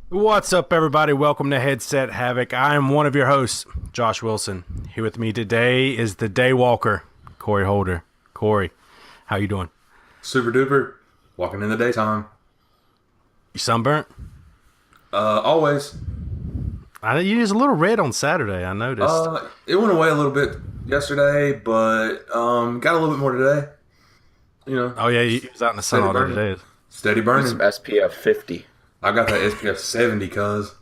What's up, everybody? Welcome to Headset Havoc. I am one of your hosts, Josh Wilson. Here with me today is the Daywalker, Corey Holder. Corey, how you doing? Super duper. Walking in the daytime. You sunburnt? Always. You was a little red on Saturday, I noticed. It went away a little bit yesterday, but got a little bit more today. You know. Oh, yeah, you was out in the sun all day today. Steady burning. Some SPF 50. I got that SPF 70, cuz.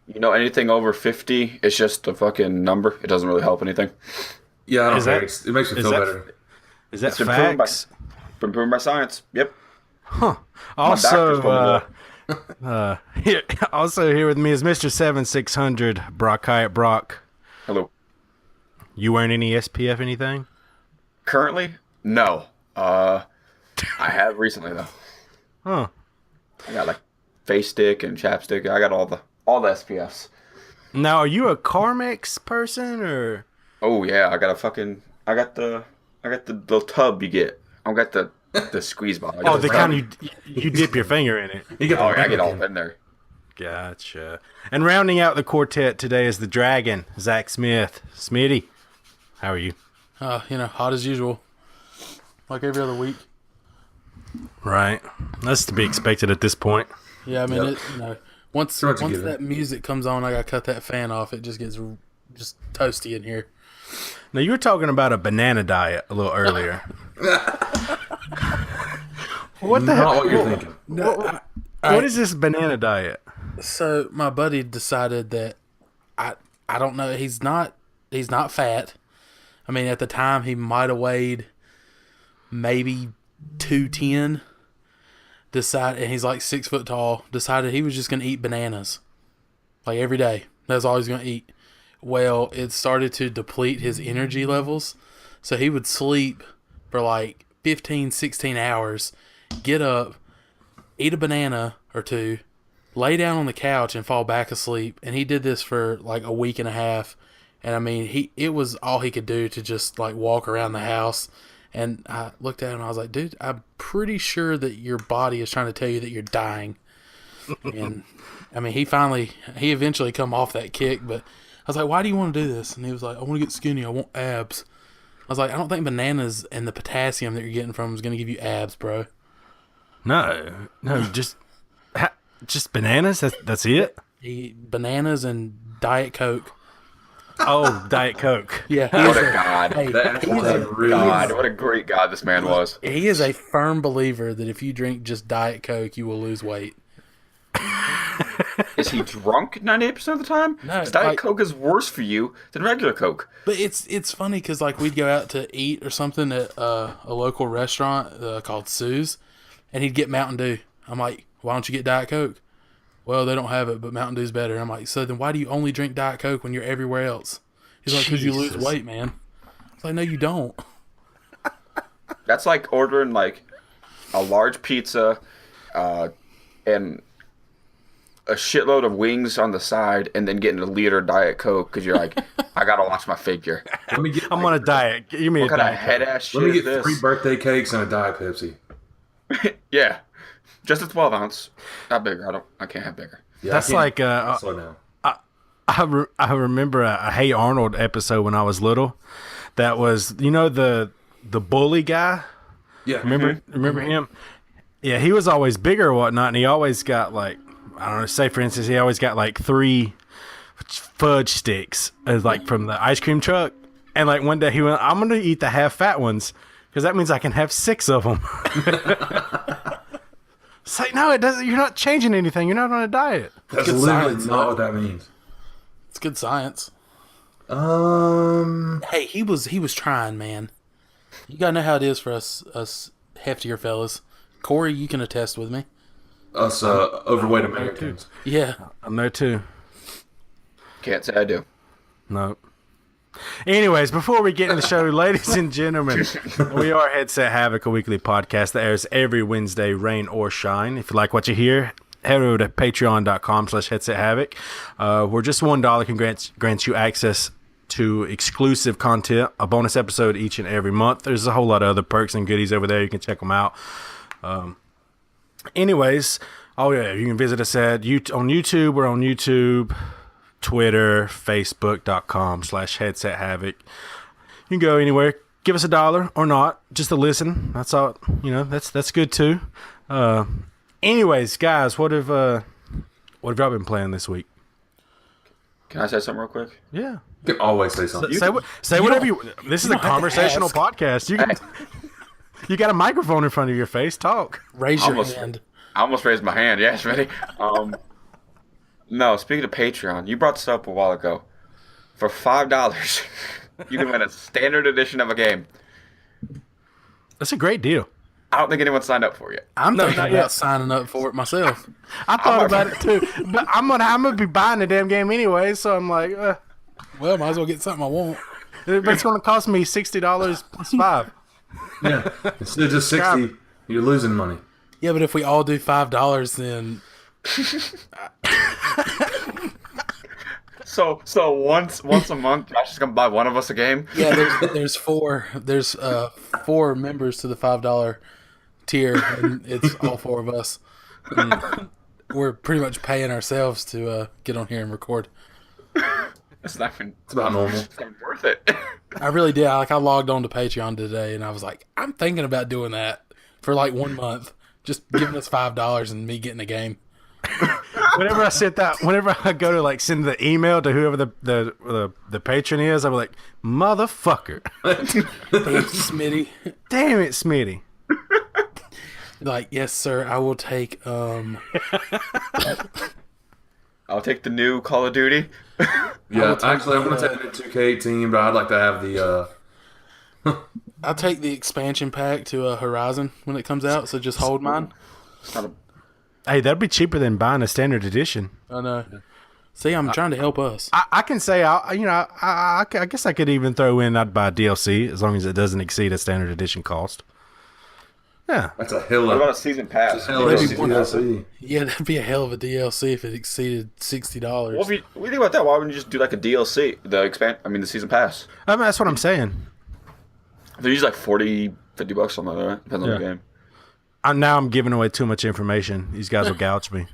You know, anything over 50, it's just a fucking number. It doesn't really help anything. Yeah, I don't Is care. that- It makes me is feel that- better. Is that It's been proven facts? Been proven by science. Yep. Also, doctor's told here with me is Mr. 7600, Brockite Brock. Hello. You wearing any SPF anything? Currently, no. I have recently though. Huh. I got like face stick and chapstick. I got all the SPFs. Now, are you a Carmex person or? Oh yeah, I got the little tub you get. I got the squeeze bottle. I got Oh, the brown- kind you dip your finger in it. You get the Oh, yeah, I get all Republican. in there. Gotcha. And rounding out the quartet today is the Dragon, Zach Smith. Smitty, how are you? Hot as usual. Like every other week. Right. That's to be expected at this point. Yeah, I mean, Yep. once Pretty much a once given. that music comes on, I gotta cut that fan off. It just gets just toasty in here. Now, you were talking about a banana diet a little earlier. What the Not hell? what you're thinking. What is this banana diet? So my buddy decided that I don't know. He's not fat. I mean, at the time he might have weighed maybe 210. And he's like 6 foot tall. Decided he was just gonna eat bananas, like every day. That's all he's gonna eat. Well, it started to deplete his energy levels, so he would sleep for like 15, 16 hours, get up, eat a banana or two, lay down on the couch and fall back asleep. And he did this for like a week and a half. And I mean, it was all he could do to just like walk around the house. And I looked at him and I was like, dude, I'm pretty sure that your body is trying to tell you that you're dying. And I mean, he eventually come off that kick, but I was like, why do you want to do this? And he was like, I want to get skinny. I want abs. I was like, I don't think bananas and the potassium that you're getting from is going to give you abs, bro. No, just bananas. That's it. Bananas and Diet Coke. Oh, Diet Coke. Yeah, What a god. Hey, That he's was a really God, what a great god this man was. He is a firm believer that if you drink just Diet Coke, you will lose weight. Is he drunk 98% of the time? No, 'Cause Diet like- Coke is worse for you than regular Coke. But it's funny because like we'd go out to eat or something at a local restaurant called Sue's, and he'd get Mountain Dew. I'm like, why don't you get Diet Coke? Well, they don't have it, but Mountain Dew's better. I'm like, so then why do you only drink Diet Coke when you're everywhere else? He's like, because you lose Jesus. weight, man. I was like, no, you don't. That's like ordering like a large pizza and a shitload of wings on the side and then getting a liter of Diet Coke because you're like, I gotta watch my figure. Let me get, I'm on a diet. Give me a What kind of diet. head ass shit let me is get this? 3 birthday cakes and a Diet Pepsi. Yeah, just a 12 ounce, not bigger. I can't have bigger. Yeah, That's I can't- like slow down. I remember a Hey Arnold episode when I was little. That was the bully guy. Yeah. Remember him? Yeah, he was always bigger or whatnot, and he always got like, I don't know. Say for instance, he always got like 3 fudge sticks, like from the ice cream truck. And like one day he went, "I'm gonna eat the half fat ones because that means I can have 6 of them." It's like, no, it doesn't. You're not changing anything. You're not on a diet. That's good literally science, not though. what that means. It's good science. Um, Hey, he was trying, man. You gotta know how it is for us heftier fellas. Corey, you can attest with me. us overweight Americans. Yeah. I'm there too. Can't say I do. No. Anyways, before we get into the show, ladies and gentlemen, we are Headset Havoc, a weekly podcast that airs every Wednesday, rain or shine. If you like what you hear, head over to patreon.com/headset havoc. Where just $1 can grant you access to exclusive content, a bonus episode each and every month. There's a whole lot of other perks and goodies over there. You can check them out. Anyways, Oh yeah, you can visit us at on YouTube. We're on YouTube, Twitter, Facebook.com/Headset Havoc. You can go anywhere. Give us $1 or not, just to listen. That's all. That's good too. Anyways, guys, what have y'all been playing this week? Can I say something real quick? Yeah. You can always say something. Say whatever you. This is a conversational podcast. You got a microphone in front of your face. Talk. Raise your hand. I almost raised my hand. Yes, ready? No, speaking of Patreon, you brought this up a while ago. For $5, you can win a standard edition of a game. That's a great deal. I don't think anyone signed up for it. I'm thinking about signing up for it myself. I thought about it too, but I'm gonna be buying the damn game anyway. So I'm like, Well, might as well get something I want. but it's gonna cost me $60 plus $5. Yeah, instead of just 60, you're losing money. Yeah, but if we all do $5, then So once a month, Josh is gonna buy one of us a game. yeah, there's four members to the $5 tier, and it's all four of us. We're pretty much paying ourselves to get on here and record. It's not even. It's about normal. It's not worth it. I really did. I logged on to Patreon today, and I was like, I'm thinking about doing that for like 1 month, just giving us $5 and me getting a game. Whenever I go to like send the email to whoever the patron is, I'm like, motherfucker. Smitty. Damn it, Smitty. Like, yes, sir, I will take I'll take the new Call of Duty. Yeah, actually, I'm going to take the 2K18, but I'd like to have the... I'll take the expansion pack to Horizon when it comes out, so just hold mine. It's not a. Hey, that'd be cheaper than buying a standard edition. I know. See, I'm trying to help us. I can say, I guess I could even throw in I'd buy DLC as long as it doesn't exceed a standard edition cost. Yeah. That's a hell What of about a season pass? DLC. Yeah, that'd be a hell of a DLC if it exceeded $60. Well, if you think about that, why wouldn't you just do like a DLC, the season pass? I mean, that's what I'm saying. They're usually like $40, $50 something like that. Depends on the game. Now I'm giving away too much information. These guys will gouge me.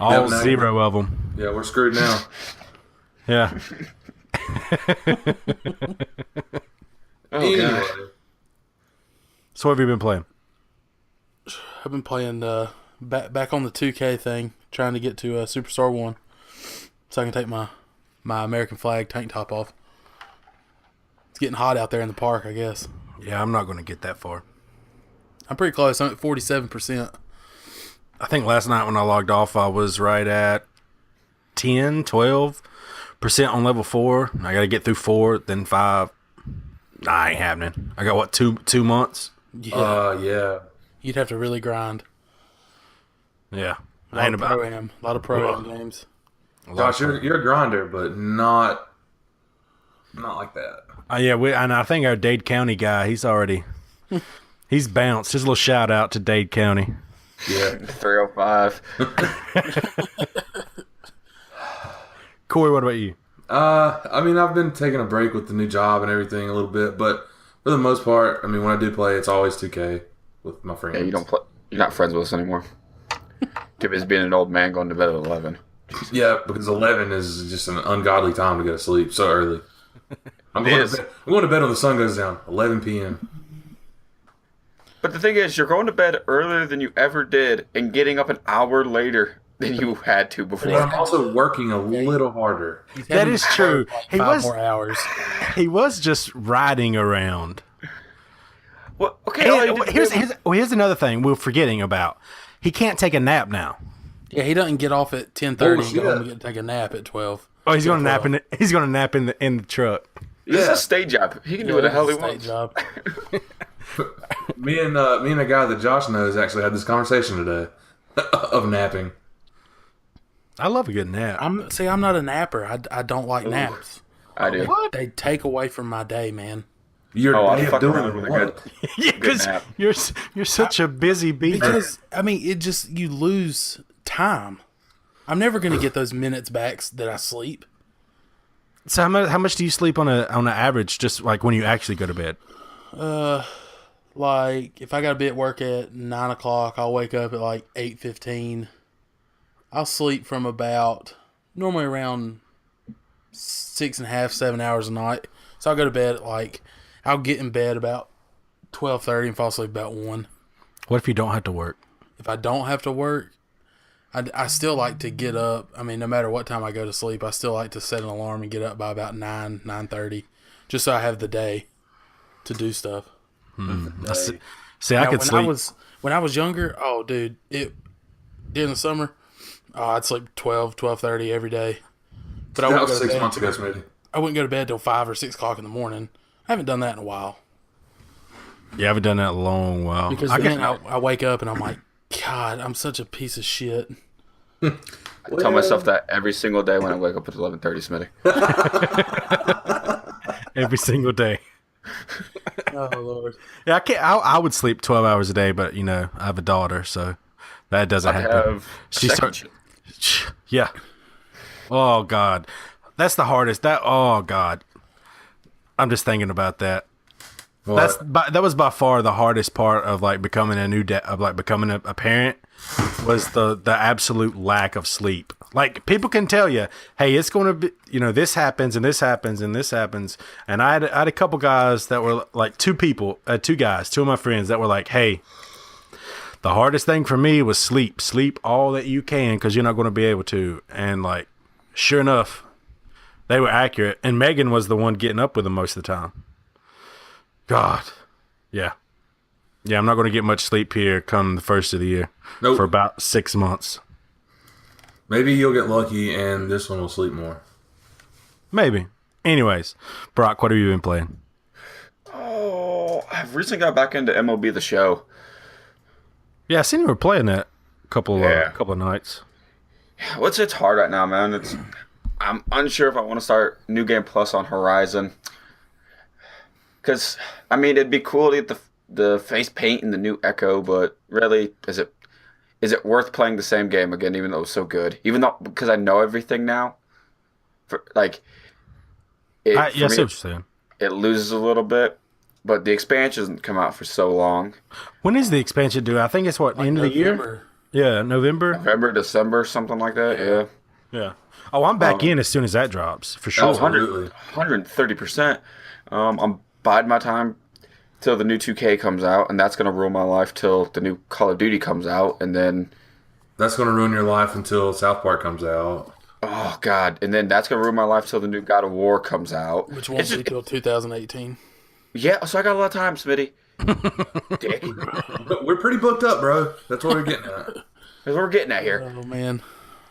All no. 0 of them. Yeah, we're screwed now. Yeah. Anyway. So what have you been playing? I've been playing back on the 2K thing, trying to get to Superstar 1, so I can take my American flag tank top off. It's getting hot out there in the park, I guess. Yeah, I'm not going to get that far. I'm pretty close. I'm at 47%. I think last night when I logged off, I was right at 10, 12% on level 4. I got to get through 4, then 5. Nah, ain't happening. I got, what, two months? Yeah, Yeah. you'd have to really grind. Yeah. A lot of pro-am games. Josh, you're a grinder, but not like that. Yeah, and I think our Dade County guy, he's bounced. Just a little shout out to Dade County. Yeah. 305. Corey, what about you? I mean, I've been taking a break with the new job and everything a little bit, but for the most part, I mean, when I do play, it's always 2K with my friends. Yeah, you don't play. You're not friends with us anymore. Too busy being an old man going to bed at 11. Yeah, because 11 is just an ungodly time to go to sleep so early. I'm going to bed when the sun goes down, 11 p.m. But the thing is, you're going to bed earlier than you ever did and getting up an hour later than you had to before. But I'm also working a little harder. That is true. He 5 more hours. He was just riding around. Well, okay. And here's another thing we're forgetting about. He can't take a nap now. Yeah, he doesn't get off at 10:30 and go home and get to take a nap at 12. Oh, he's gonna nap in the truck. This is a state job. He can do what the hell he State wants. job. Me and a guy that Josh knows actually had this conversation today of napping. I love a good nap. I'm not a napper. I don't like naps. I do. What? They take away from my day, man. You're I fuck around doing with a what? good. Yeah, because nap. you're such a busy bee. Because I mean, you lose time. I'm never gonna get those minutes back that I sleep. So how much do you sleep on an average? Just like when you actually go to bed? Like if I got to be at work at 9 o'clock, I'll wake up at like 8:15, I'll sleep from about normally around 6.5, 7 hours a night. So I'll go to bed at I'll get in bed about 12:30 and fall asleep about 1. What if you don't have to work? If I don't have to work, I still like to get up. I mean, no matter what time I go to sleep, I still like to set an alarm and get up by about 9:30, just so I have the day to do stuff. See, I could sleep. When I was younger, oh, dude, during the summer, I'd sleep 12:30 every day. But That was 6 months ago, Smitty. I wouldn't go to bed till 5 or 6 o'clock in the morning. I haven't done that in a while. Yeah, I haven't done that in a long while. Because then I wake up and I'm like, God, I'm such a piece of shit. I tell myself that every single day when I wake up at 11:30, Smitty. Every single day. Oh, Lord. Yeah, I would sleep 12 hours a day, but I have a daughter, so that doesn't I happen. have She second starts. Yeah. Oh God, that's the hardest. Oh God, I'm just thinking about that. That was by far the hardest part of becoming a new becoming a parent was the absolute lack of sleep. Like, people can tell you, hey, it's going to be, this happens and this happens and this happens. And I had a couple guys that were two of my friends that were like, hey, the hardest thing for me was sleep all that you can, because you're not going to be able to. And sure enough, they were accurate. And Megan was the one getting up with them most of the time. God. Yeah. Yeah, I'm not going to get much sleep here come the first of the year. Nope. For about 6 months. Maybe you'll get lucky and this one will sleep more. Maybe. Anyways, Brock, what have you been playing? Oh, I've recently got back into MLB The Show. Yeah, I seen you were playing that a couple of nights. It's hard right now, man. I'm unsure if I want to start New Game Plus on Horizon. Because, I mean, it'd be cool to get the face paint and the new Echo, but really, is it worth playing the same game again, even though it's so good? Even though, because I know everything now? I see what you're saying. It loses a little bit, but the expansion doesn't come out for so long. When is the expansion due? I think it's the end of the year? Yeah, November? November, December, something like that, yeah. Yeah. Oh, I'm back in as soon as that drops, for sure. 130%. I'm biding my time till the new 2K comes out, and that's going to rule my life till the new Call of Duty comes out, and then... That's going to ruin your life until South Park comes out. Oh, God. And then that's going to ruin my life till the new God of War comes out. Which won't be till 2018. Yeah, so I got a lot of time, Smitty. Dick. We're pretty booked up, bro. That's what we're getting at. That's what we're getting at here. Oh, man.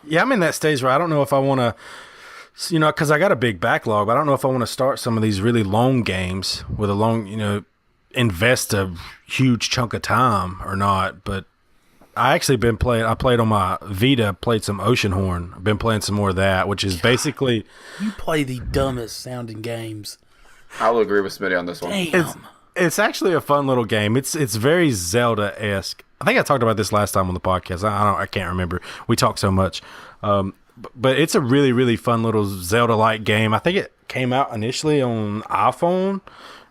Yeah, I'm in that stage where I don't know if I want to... because I got a big backlog, but I don't know if I want to start some of these really long games with a long, invest a huge chunk of time or not. But I actually I played on my Vita, played some Oceanhorn. I've been playing some more of that, which is basically... You play the dumbest sounding games. I will agree with Smitty on this one. Damn. It's actually a fun little game. It's very Zelda-esque. I think I talked about this last time on the podcast. I can't remember. We talked so much. But it's a really, really fun little Zelda-like game. I think it came out initially on iPhone,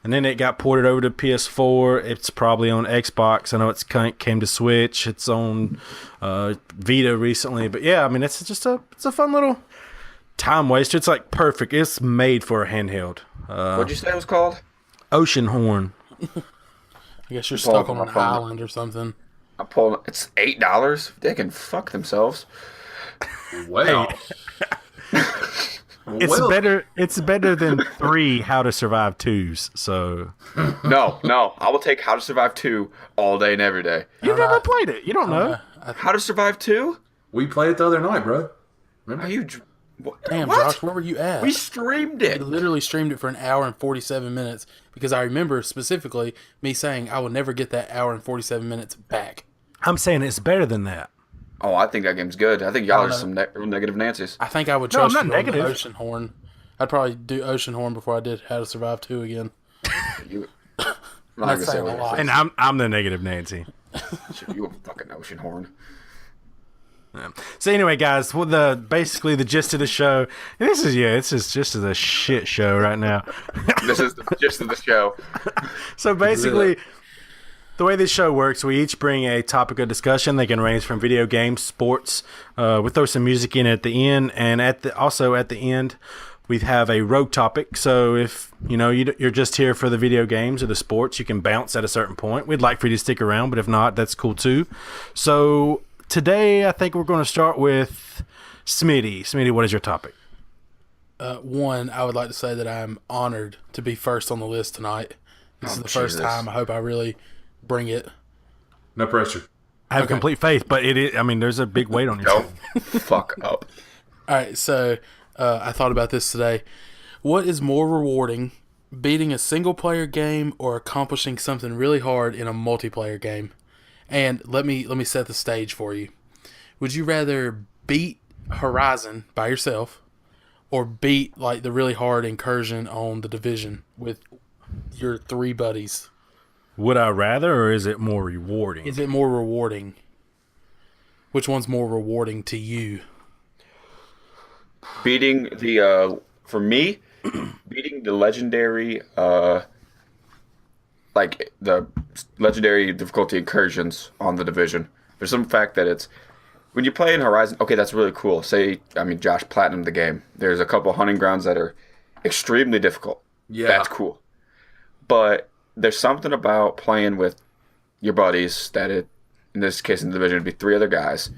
and then it got ported over to PS4. It's probably on Xbox. I know it's came to Switch. It's on Vita recently. But yeah, I mean, it's a fun little time waster. It's perfect. It's made for a handheld. What'd you say it was called? Oceanhorn. I guess you're stuck on an island or something. It's $8. They can fuck themselves. Well, It's better than 3 How to Survive 2s. So No, I will take How to Survive 2 all day and every day. you've never played it. You don't know. How to Survive 2? we played it the other night, bro. Remember? Are you? Damn, what? Josh, where were you at? We streamed I it. literally streamed it for an hour and 47 minutes because I remember specifically me saying I will never get that hour and 47 minutes back. I'm saying it's better than that. Oh, I think that game's good. I think y'all are some negative Nancy's. I think I would No, I'm trust not you negative. on Oceanhorn. I'd probably do Oceanhorn before I did How to Survive 2 again. You, I'm not That's gonna say saying a what lot. And I'm the negative Nancy. You a fucking ocean horn. So anyway, guys, basically the gist of the show. And this is just a shit show right now. This is the gist of the show. So basically, The way this show works, we each bring a topic of discussion. They can range from video games, sports. We throw some music in at the end, and also at the end, we have a rogue topic. So if you're just here for the video games or the sports, you can bounce at a certain point. We'd like for you to stick around, but if not, that's cool too. So today, I think we're going to start with Smitty. Smitty, what is your topic? One, I would like to say that I'm honored to be first on the list tonight. This is the first time. I hope I really bring it. No pressure. I have complete faith, but it is. I mean, there's a big weight on your Don't fuck up. All right, so I thought about this today. What is more rewarding, beating a single-player game or accomplishing something really hard in a multiplayer game? And let me set the stage for you. Would you rather beat Horizon by yourself or beat like the really hard incursion on the Division with your 3 buddies? Would I rather, or is it more rewarding? Is it more rewarding? Which one's more rewarding to you? Beating for me, beating the legendary, like the legendary difficulty incursions on the Division. There's some fact that it's when you play in Horizon. Okay, that's really cool. Josh platinumed the game. There's a couple hunting grounds that are extremely difficult. Yeah, that's cool. But there's something about playing with your buddies in this case in the Division, it'd be 3 other guys.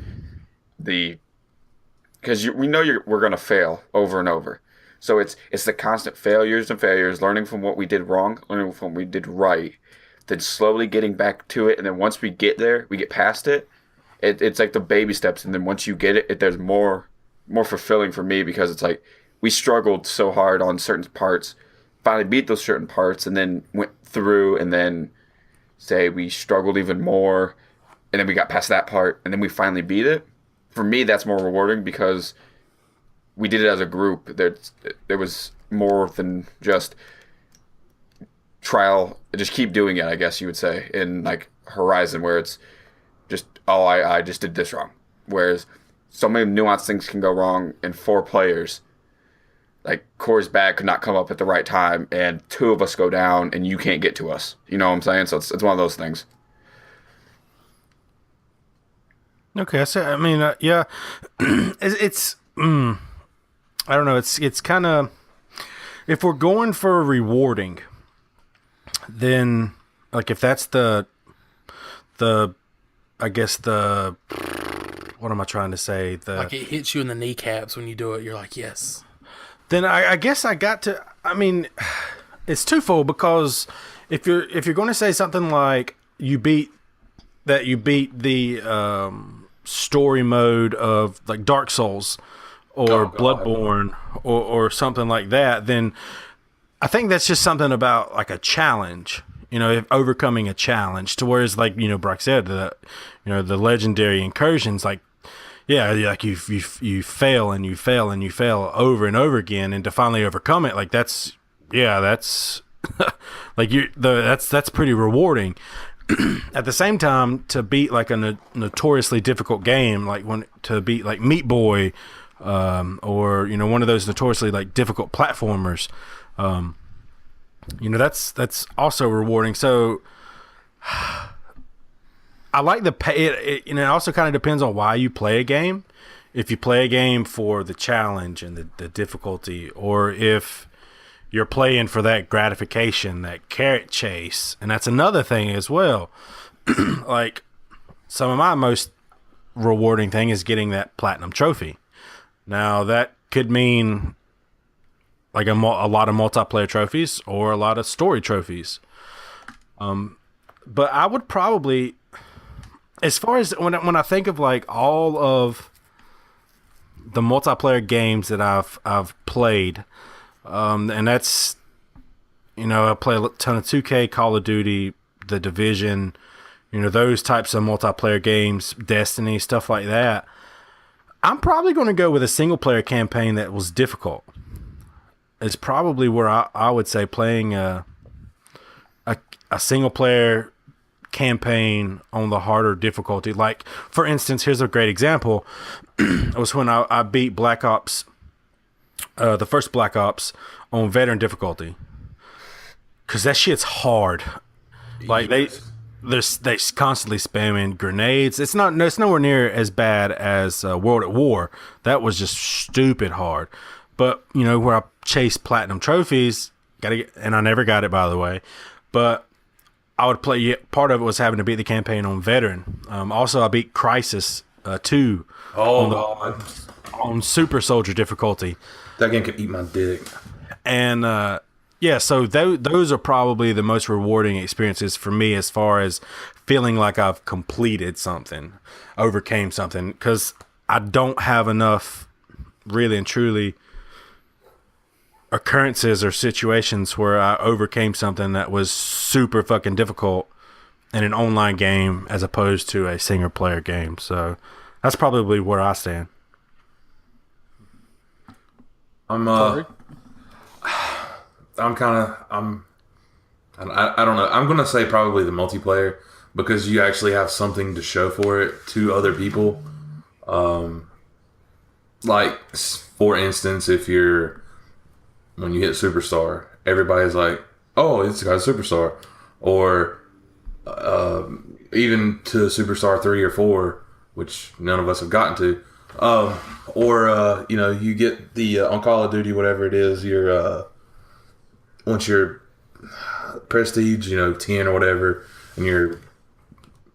Because we know we're going to fail over and over. So it's the constant failures and failures, learning from what we did wrong, learning from what we did right, then slowly getting back to it. And then once we get there, we get past it. It's like the baby steps. And then once you get it, there's more fulfilling for me because it's like we struggled so hard on certain parts, finally beat those certain parts, and then went through and then say we struggled even more. And then we got past that part and then we finally beat it. For me, that's more rewarding because we did it as a group. There was more than just trial. Just keep doing it, I guess you would say, in like Horizon, where it's just, I just did this wrong. Whereas so many nuanced things can go wrong in 4 players. Like Corey's bag could not come up at the right time, and 2 of us go down, and you can't get to us. You know what I'm saying? So it's one of those things. Okay, I mean, yeah, it's I don't know. It's kind of, if we're going for rewarding, then like if that's the I guess what am I trying to say? Like it hits you in the kneecaps when you do it. You're like, yes. Then I guess I got to. I mean, it's twofold because if you're going to say something like you beat the story mode of like Dark Souls or Bloodborne or something like that, then I think that's just something about like a challenge, overcoming a challenge. To whereas like Brock said, the legendary incursions, like like you fail and you fail and you fail over and over again, and to finally overcome it, like that's like that's pretty rewarding. At the same time, to beat like a notoriously difficult game, like to beat like Meat Boy, or one of those notoriously like difficult platformers, that's also rewarding. So I like the pay. It also kind of depends on why you play a game. If you play a game for the challenge and the difficulty, or if you're playing for that gratification, that carrot chase. And that's another thing as well. Like, some of my most rewarding thing is getting that platinum trophy. Now, that could mean like a lot of multiplayer trophies or a lot of story trophies. But I would probably, as far as when I think of like all of the multiplayer games that I've played, and that's, I play a ton of 2K, Call of Duty, The Division, those types of multiplayer games, Destiny, stuff like that. I'm probably going to go with a single player campaign that was difficult. It's probably where I would say playing a single player campaign on the harder difficulty. Like, for instance, here's a great example. It was when I beat Black Ops, the first Black Ops, on veteran difficulty, because that shit's hard. Like they constantly spamming grenades. It's nowhere near as bad as World at War. That was just stupid hard. But where I chased platinum trophies, and I never got it, by the way. But I would play. Part of it was having to beat the campaign on veteran. Also, I beat Crisis 2 on super soldier difficulty. That game could eat my dick. And yeah, so those are probably the most rewarding experiences for me as far as feeling like I've completed something, overcame something, because I don't have enough, really and truly, occurrences or situations where I overcame something that was super fucking difficult in an online game as opposed to a single player game. So that's probably where I stand. I don't know. I'm going to say probably the multiplayer, because you actually have something to show for it to other people. Like, for instance, when you hit Superstar, everybody's like, oh, this guy's a Superstar. Or even to Superstar 3 or 4, which none of us have gotten to. You get the on Call of Duty, whatever it is, once you're prestige, 10 or whatever, and you're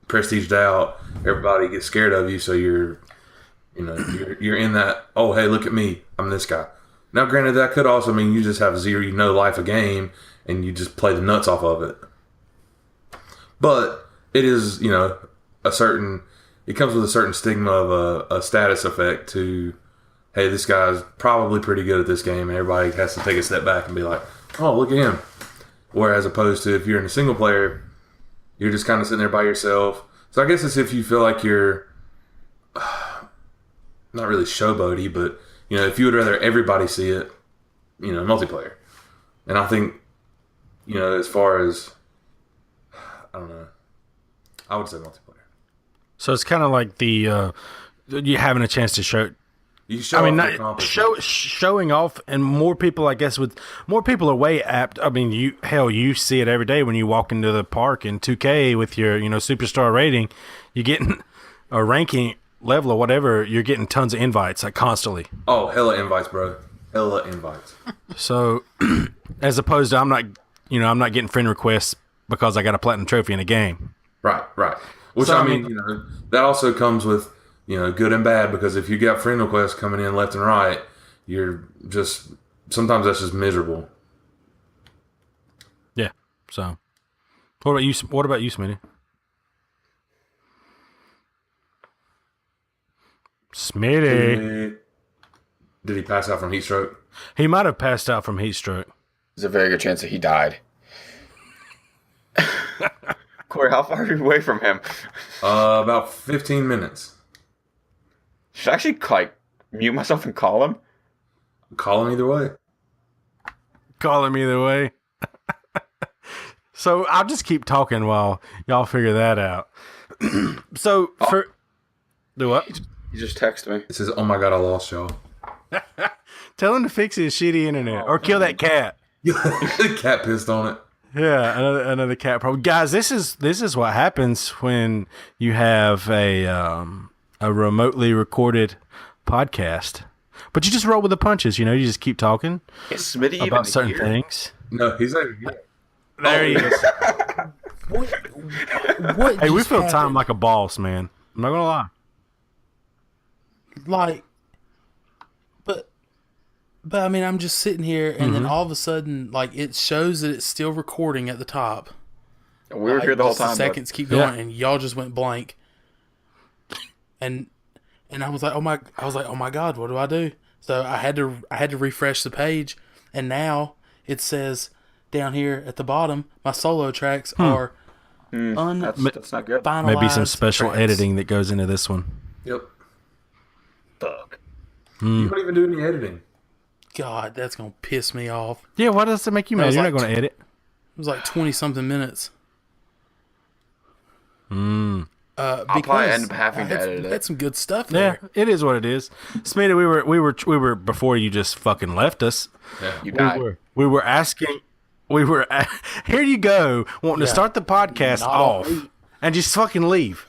prestiged out, everybody gets scared of you, so you're in that, oh, hey, look at me, I'm this guy. Now, granted, that could also mean you just have zero, life a game, and you just play the nuts off of it. But it is, it comes with a certain stigma of a status effect to, hey, this guy's probably pretty good at this game, and everybody has to take a step back and be like, oh, look at him. Whereas opposed to if you're in a single player, you're just kind of sitting there by yourself. So I guess it's if you feel like you're not really showboaty, but if you would rather everybody see it, multiplayer. And I think, as far as, I don't know, I would say multiplayer. So it's kind of like the you having a chance to show. You show showing off, and more people, I guess, with more people are way apt. I mean, you see it every day when you walk into the park in 2K with your superstar rating. You're getting a ranking level or whatever. You're getting tons of invites, like, constantly. Oh, hella invites, bro. Hella invites. So, as opposed to I'm not getting friend requests because I got a platinum trophy in a game. Right. Which, so, I mean, that also comes with, good and bad, because if you got friend requests coming in left and right, you're just, sometimes that's just miserable. Yeah. So, what about you, Smitty? Smitty. Did he pass out from heat stroke? He might have passed out from heat stroke. There's a very good chance that he died. Corey, how far are you away from him? About 15 minutes. Should I actually, mute myself and call him? Call him either way. Call him either way. So I'll just keep talking while y'all figure that out. Do what? He just texted me. It says, oh my God, I lost y'all. Tell him to fix his shitty internet or kill that cat. The cat pissed on it. Yeah, another cat problem. Guys, this is what happens when you have a remotely recorded podcast. But you just roll with the punches, you just keep talking about certain things. No, he's like, yeah. There he is. What Hey, we just fill happened? time like a boss, man. I'm not gonna lie. Like, but I mean, I'm just sitting here, and then all of a sudden, it shows that it's still recording at the top. We were here the whole Just the time. seconds keep going, and y'all just went blank. And I was like, oh my God, what do I do? So I had to refresh the page, and now it says down here at the bottom, my solo tracks are That's not good. finalized. Maybe some special tracks. editing that goes into this one. Yep. Fuck. You don't even do any editing. God, that's gonna piss me off. Yeah, why does it make you That mad? was You're like not going to edit. It was like 20-something minutes. I'll probably end up having to edit it. Had some good stuff Yeah, there. it is what it is. Smitty, we were before you just fucking left us. Yeah. You died. We were asking. Here you go, wanting to start the podcast Not off. on me. and just fucking leave.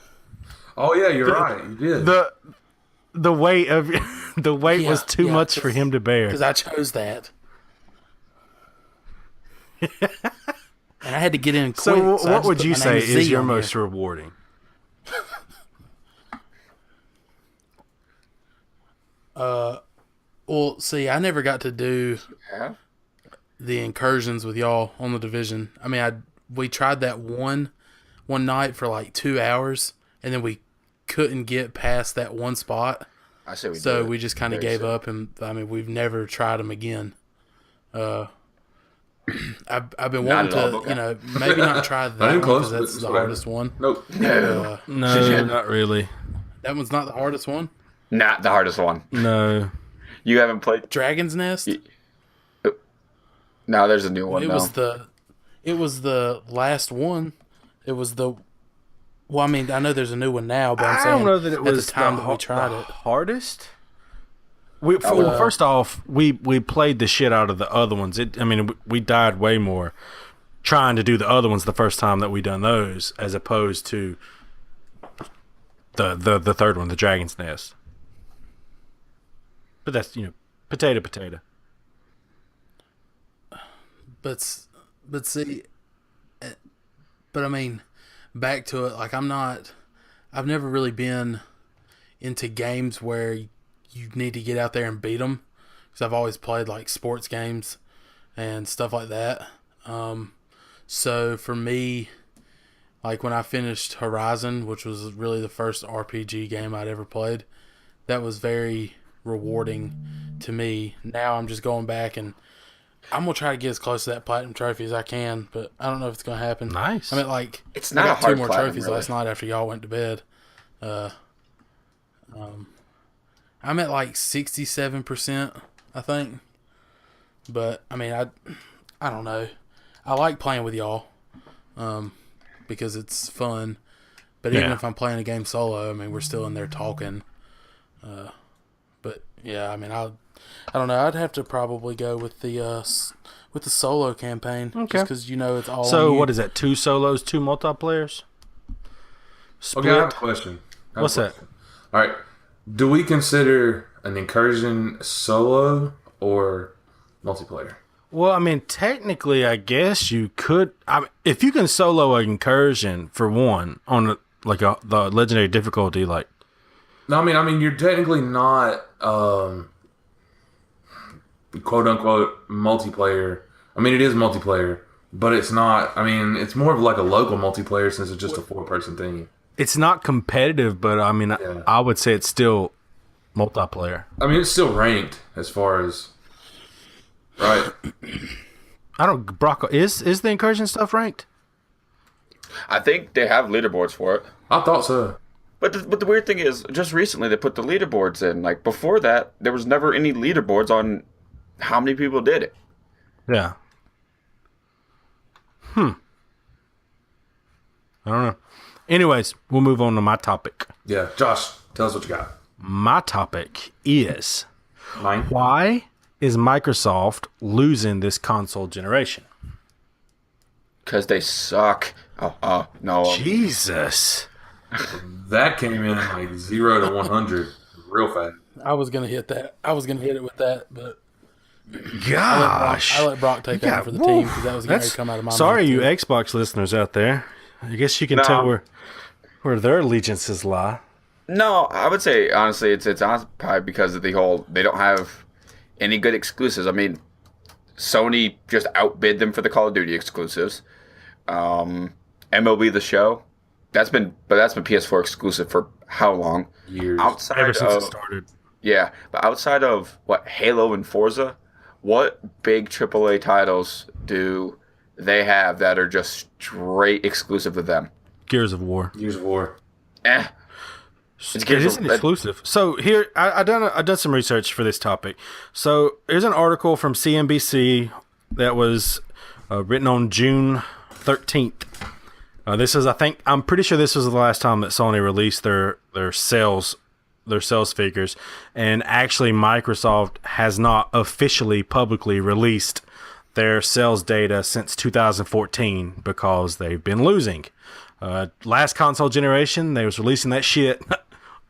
Oh yeah, you're right. You did. The weight of the weight Yeah, was too yeah, much for him to bear. Because I chose that. And I had to get in quick. So, I what just would put you my say name is Z your on most here. rewarding? Well, see, I never got to do Yeah. the incursions with y'all on the division. I mean, we tried that one night for like 2 hours, and then we couldn't get past that one spot. I say we So do we it. just kind of Very gave soon. up, and I mean, we've never tried them again. I've been Not wanting at all, to, okay. you know, maybe not try that Not even one close. because that's but the it's whatever. hardest one. Nope. No, not really. That one's not the hardest one. Not the hardest one. No. You haven't played? Dragon's Nest. No, there's a new one. It was the last one. It was the. Well, I mean, I know there's a new one now, but I'm I saying don't know that it at was the time the, that we tried the it. hardest. Well, first off, we played the shit out of the other ones. We died way more trying to do the other ones the first time that we done those, as opposed to the third one, the Dragon's Nest. But that's potato. But see, but I mean, back to it. Like I've never really been into games where you need to get out there and beat them, because I've always played like sports games and stuff like that. So for me, like when I finished Horizon, which was really the first RPG game I'd ever played, that was very rewarding to me. Now I'm just going back and I'm gonna try to get as close to that platinum trophy as I can, but I don't know if it's gonna happen. Nice. I mean, like, It's I not a got two hard more platinum, trophies really. last night after y'all went to bed. I'm at like 67%, I think. But I mean, I don't know. I like playing with y'all, because it's fun. But even Yeah. if I'm playing a game solo, I mean, we're still in there talking. But yeah, I mean, I don't know. I'd have to probably go with the solo campaign, Okay. just because it's all. So on you. what is that? 2 solos, 2 multiplayers? Split. Okay, I have a question. What's that? All right. Do we consider an incursion solo or multiplayer? Well, I mean, technically, I guess you could. If you can solo an incursion for one on the legendary difficulty, like No, I mean, you're technically not quote unquote multiplayer. I mean, it is multiplayer, but it's not. I mean, it's more of like a local multiplayer since it's just a 4-person thing. it's not competitive, but I mean, Yeah. I would say it's still multiplayer. I mean, it's still ranked as far as right. I don't. Brock, is the incursion stuff ranked? I think they have leaderboards for it. I thought so. But the weird thing is, just recently they put the leaderboards in. Like before that, there was never any leaderboards on how many people did it. Yeah. I don't know. Anyways, we'll move on to my topic. Yeah, Josh, tell us what you got. My topic is Mine. why is Microsoft losing this console generation? Because they suck. No. Jesus. That came in like 0 to 100 real fast. I was gonna hit that. I was gonna hit it with that, but Gosh. I let Brock take that Yeah, one for the woo. team, because that was going to come out of my Sorry, mouth, you too. Xbox listeners out there. I guess you can No. tell where their allegiances lie. No, I would say honestly, it's honestly probably because of they don't have any good exclusives. I mean, Sony just outbid them for the Call of Duty exclusives. MLB The Show, that's been PS4 exclusive for how long? Years. Outside Ever since of it started. yeah, but outside of Halo and Forza, what big AAA titles do they have that are just straight exclusive to them? Gears of War. Years of War. It's It Gears isn't of- exclusive. So here, I done some research for this topic. So here's an article from CNBC that was written on June 13th. I'm pretty sure this was the last time that Sony released their sales figures, and actually Microsoft has not officially publicly released their sales data since 2014 because they've been losing. Last console generation, they was releasing that shit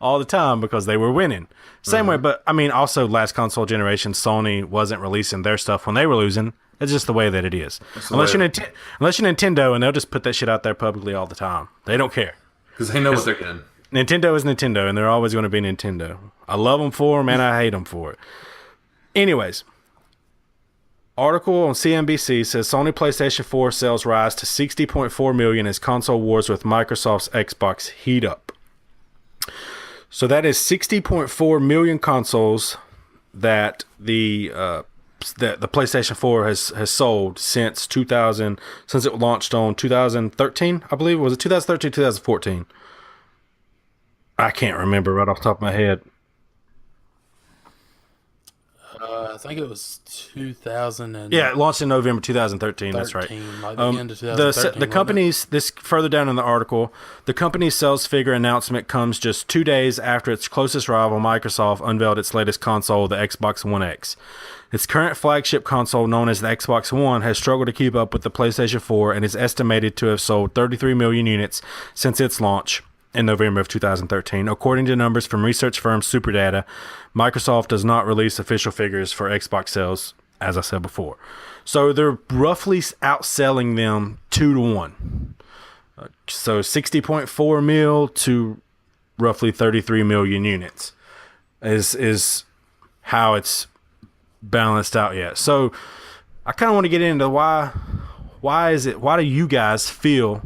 all the time because they were winning. Same way, but I mean, also last console generation, Sony wasn't releasing their stuff when they were losing. It's just the way that it is. Unless you're Nintendo, and they'll just put that shit out there publicly all the time. They don't care. Because they know what they're getting. Nintendo is Nintendo, and they're always going to be Nintendo. I love them for them, and I hate them for it. Anyways, article on CNBC says Sony PlayStation 4 sales rise to 60.4 million as console wars with Microsoft's Xbox heat up. So that is 60.4 million consoles that the PlayStation 4 has sold since it launched on 2013, I believe. Was it 2013, 2014? I can't remember right off the top of my head. I think it was 2000. Yeah, it launched in November 2013. That's right. Like the end of 2013. The company's, this further down in the article, the company's sales figure announcement comes just 2 days after its closest rival, Microsoft, unveiled its latest console, the Xbox One X. Its current flagship console, known as the Xbox One, has struggled to keep up with the PlayStation 4 and is estimated to have sold 33 million units since its launch in November of 2013. According to numbers from research firm SuperData, Microsoft does not release official figures for Xbox sales, as I said before. So they're roughly outselling them 2-1. So 60.4 mil to roughly 33 million units is how it's balanced out yet. So I kind of want to get into why do you guys feel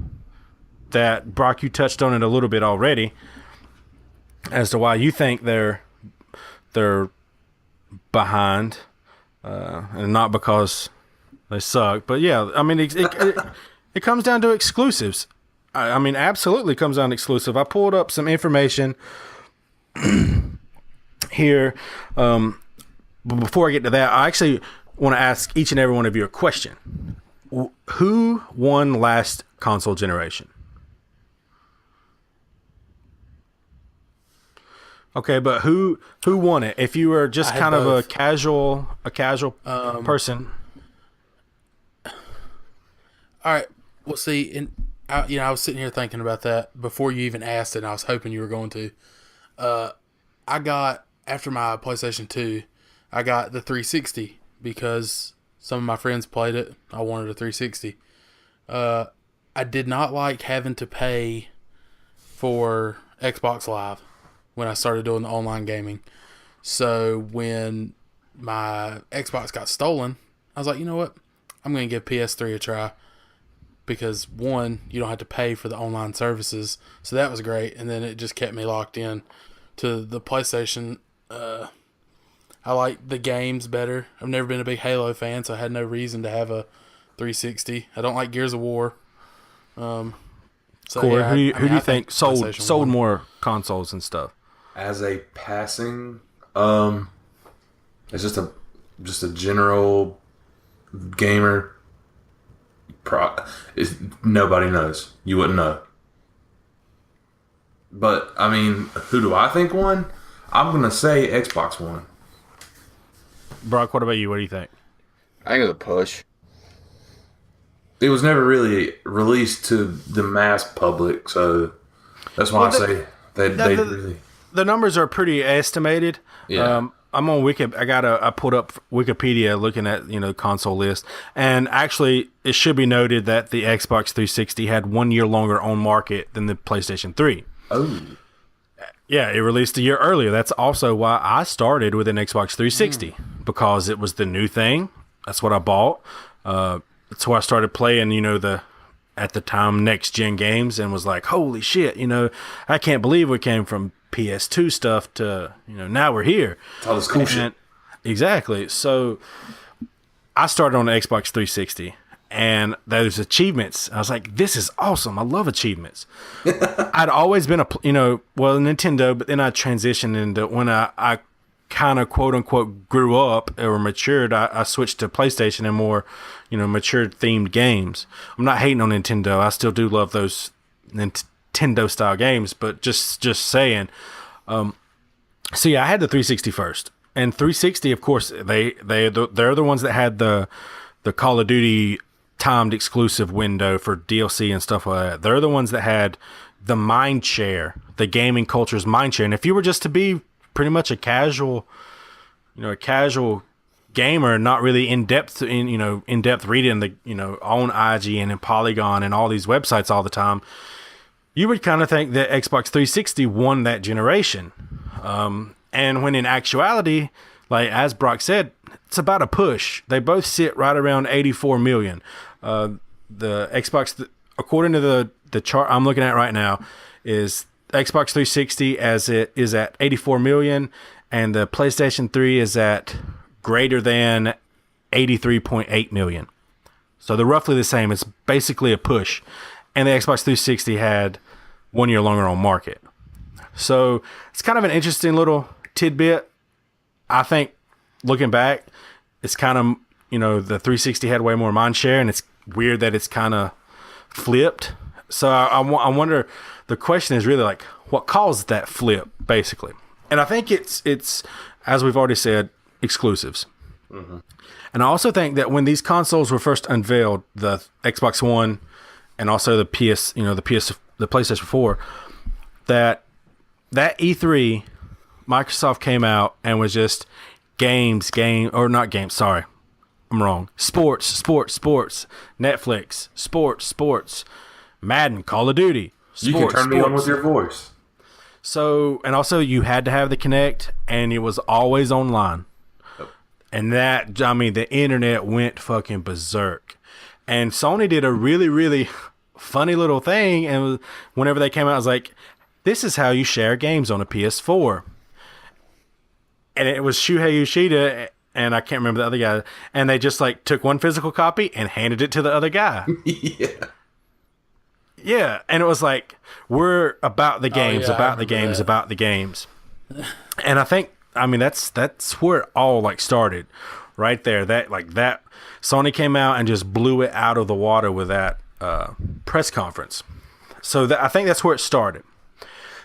that, Brock, you touched on it a little bit already, as to why you think they're behind, and not because they suck, but yeah, I mean it comes down to exclusives. I mean, absolutely comes down to exclusive. I pulled up some information here, but before I get to that, I actually want to ask each and every one of you a question. Who won last console generation? Okay, but who won it? If you were just kind of a casual person. All right. Well, see, I was sitting here thinking about that before you even asked it, and I was hoping you were going to. I got, after my PlayStation 2, I got the 360 because some of my friends played it. I wanted a 360. I did not like having to pay for Xbox Live when I started doing the online gaming. So when my Xbox got stolen, I was like, you know what? I'm going to give PS3 a try because, one, you don't have to pay for the online services. So that was great. And then it just kept me locked in to the PlayStation. I like the games better. I've never been a big Halo fan, so I had no reason to have a 360. I don't like Gears of War. So Corey, yeah, who do you think sold PlayStation more consoles and stuff? As a passing, it's just a general gamer. Nobody knows. You wouldn't know. But I mean, who do I think won? I'm gonna say Xbox won. Brock, what about you? What do you think? I think it was a push. It was never really released to the mass public, so that's why I say they really. The numbers are pretty estimated. Yeah. I'm on Wiki. I pulled up Wikipedia looking at console list, and actually it should be noted that the Xbox 360 had 1 year longer on market than the PlayStation 3. Oh. Yeah, it released a year earlier. That's also why I started with an Xbox 360 because it was the new thing. That's what I bought. That's why I started playing. At the time next gen games, and was like, holy shit! I can't believe we came from PS2 stuff to now we're here. It's all this cool shit. Exactly. So I started on the Xbox 360, and those achievements, I was like, this is awesome. I love achievements. I'd always been Nintendo, but then I transitioned into when I kind of quote unquote grew up or matured, I switched to PlayStation and more, mature themed games. I'm not hating on Nintendo. I still do love those Nintendo style games, but just saying. So yeah, I had the 360 first, and 360, of course, they're the ones that had the Call of Duty timed exclusive window for DLC and stuff like that. They're the ones that had the mind share, the gaming culture's mind share. And if you were just to be pretty much a casual gamer, not really in depth reading the on IGN and Polygon and all these websites all the time, you would kind of think that Xbox 360 won that generation. And when in actuality, like as Brock said, it's about a push. They both sit right around 84 million. The Xbox, according to the chart I'm looking at right now, is Xbox 360 as it is at 84 million, and the PlayStation 3 is at greater than 83.8 million. So they're roughly the same. It's basically a push. And the Xbox 360 had 1 year longer on market. So it's kind of an interesting little tidbit. I think looking back, it's kind of, the 360 had way more mind share, and it's weird that it's kind of flipped. So I wonder, the question is really like, what caused that flip, basically? And I think it's as we've already said, exclusives. Mm-hmm. And I also think that when these consoles were first unveiled, the Xbox One and also the PlayStation 4, that E3, Microsoft came out and was just sports, Netflix, sports, Madden, Call of Duty. You can turn me on with your voice. So, and also you had to have the Kinect, and it was always online. Yep. And the internet went fucking berserk. And Sony did a really, really funny little thing, and whenever they came out, I was like, this is how you share games on a PS4. And it was Shuhei Yoshida, and I can't remember the other guy, and they just like took one physical copy and handed it to the other guy. Yeah, and it was like, we're about the games, about the games. And I think, that's where it all like started, right there. That Sony came out and just blew it out of the water with that press conference. So I think that's where it started.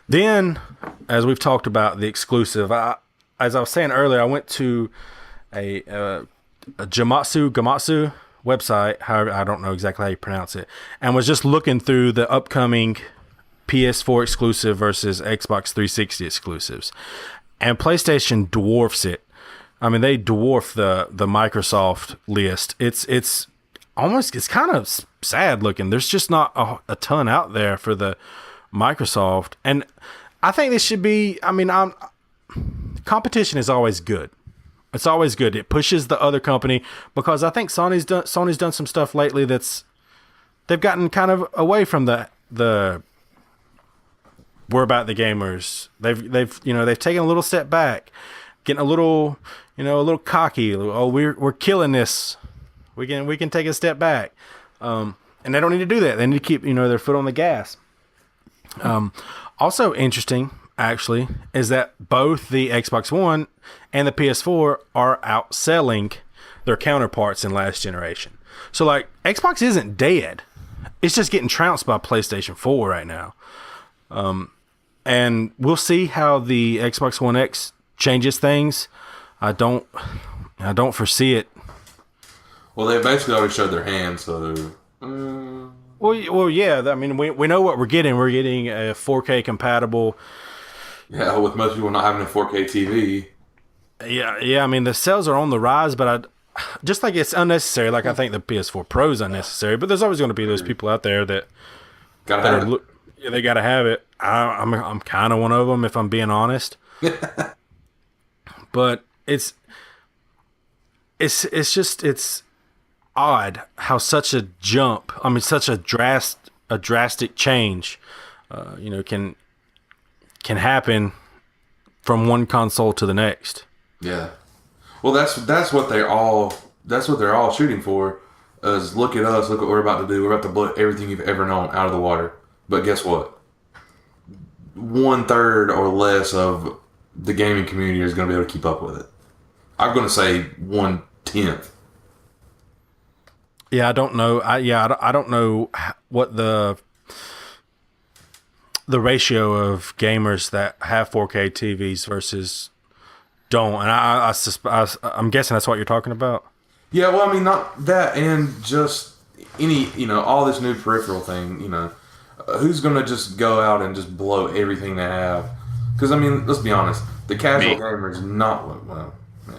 Then, as we've talked about the exclusive, as I was saying earlier, I went to a Gamatsu website, however, I don't know exactly how you pronounce it, and was just looking through the upcoming PS4 exclusive versus Xbox 360 exclusives. And PlayStation dwarfs it. They dwarf the Microsoft list. It's kind of sad looking. There's just not a ton out there for the Microsoft. And I think this should be, competition is always good. It's always good. It pushes the other company, because I think Sony's done some stuff lately they've gotten kind of away from the we're about the gamers. They've taken a little step back, getting a little cocky. Oh, we're killing this. We can take a step back. And they don't need to do that. They need to keep their foot on the gas. Also interesting, actually, is that both the Xbox One and the PS4 are outselling their counterparts in last generation. So, like, Xbox isn't dead. It's just getting trounced by PlayStation 4 right now. And we'll see how the Xbox One X changes things. I don't foresee it. Well, they basically already showed their hand, so... Well, yeah. We know what we're getting. We're getting a 4K compatible... Yeah, with most people not having a 4K TV. Yeah. The sales are on the rise, but just like it's unnecessary. Like I think the PS4 Pro is unnecessary, but there's always going to be those people out there that they gotta have it. I'm kind of one of them, if I'm being honest. But it's odd how such a jump. Such a drastic change. Can happen from one console to the next. Yeah. Well, that's what they're all shooting for. Is look at us, look what we're about to do. We're about to blow everything you've ever known out of the water. But guess what? 1/3 or less of the gaming community is going to be able to keep up with it. I'm going to say 1/10. Yeah, I don't know. I don't know what the ratio of gamers that have 4K TVs versus don't, and I'm guessing that's what you're talking about. Yeah, well, not that, and just all this new peripheral thing, who's going to just go out and just blow everything they have? Because, I mean, let's be honest. The casual gamer is not, yeah.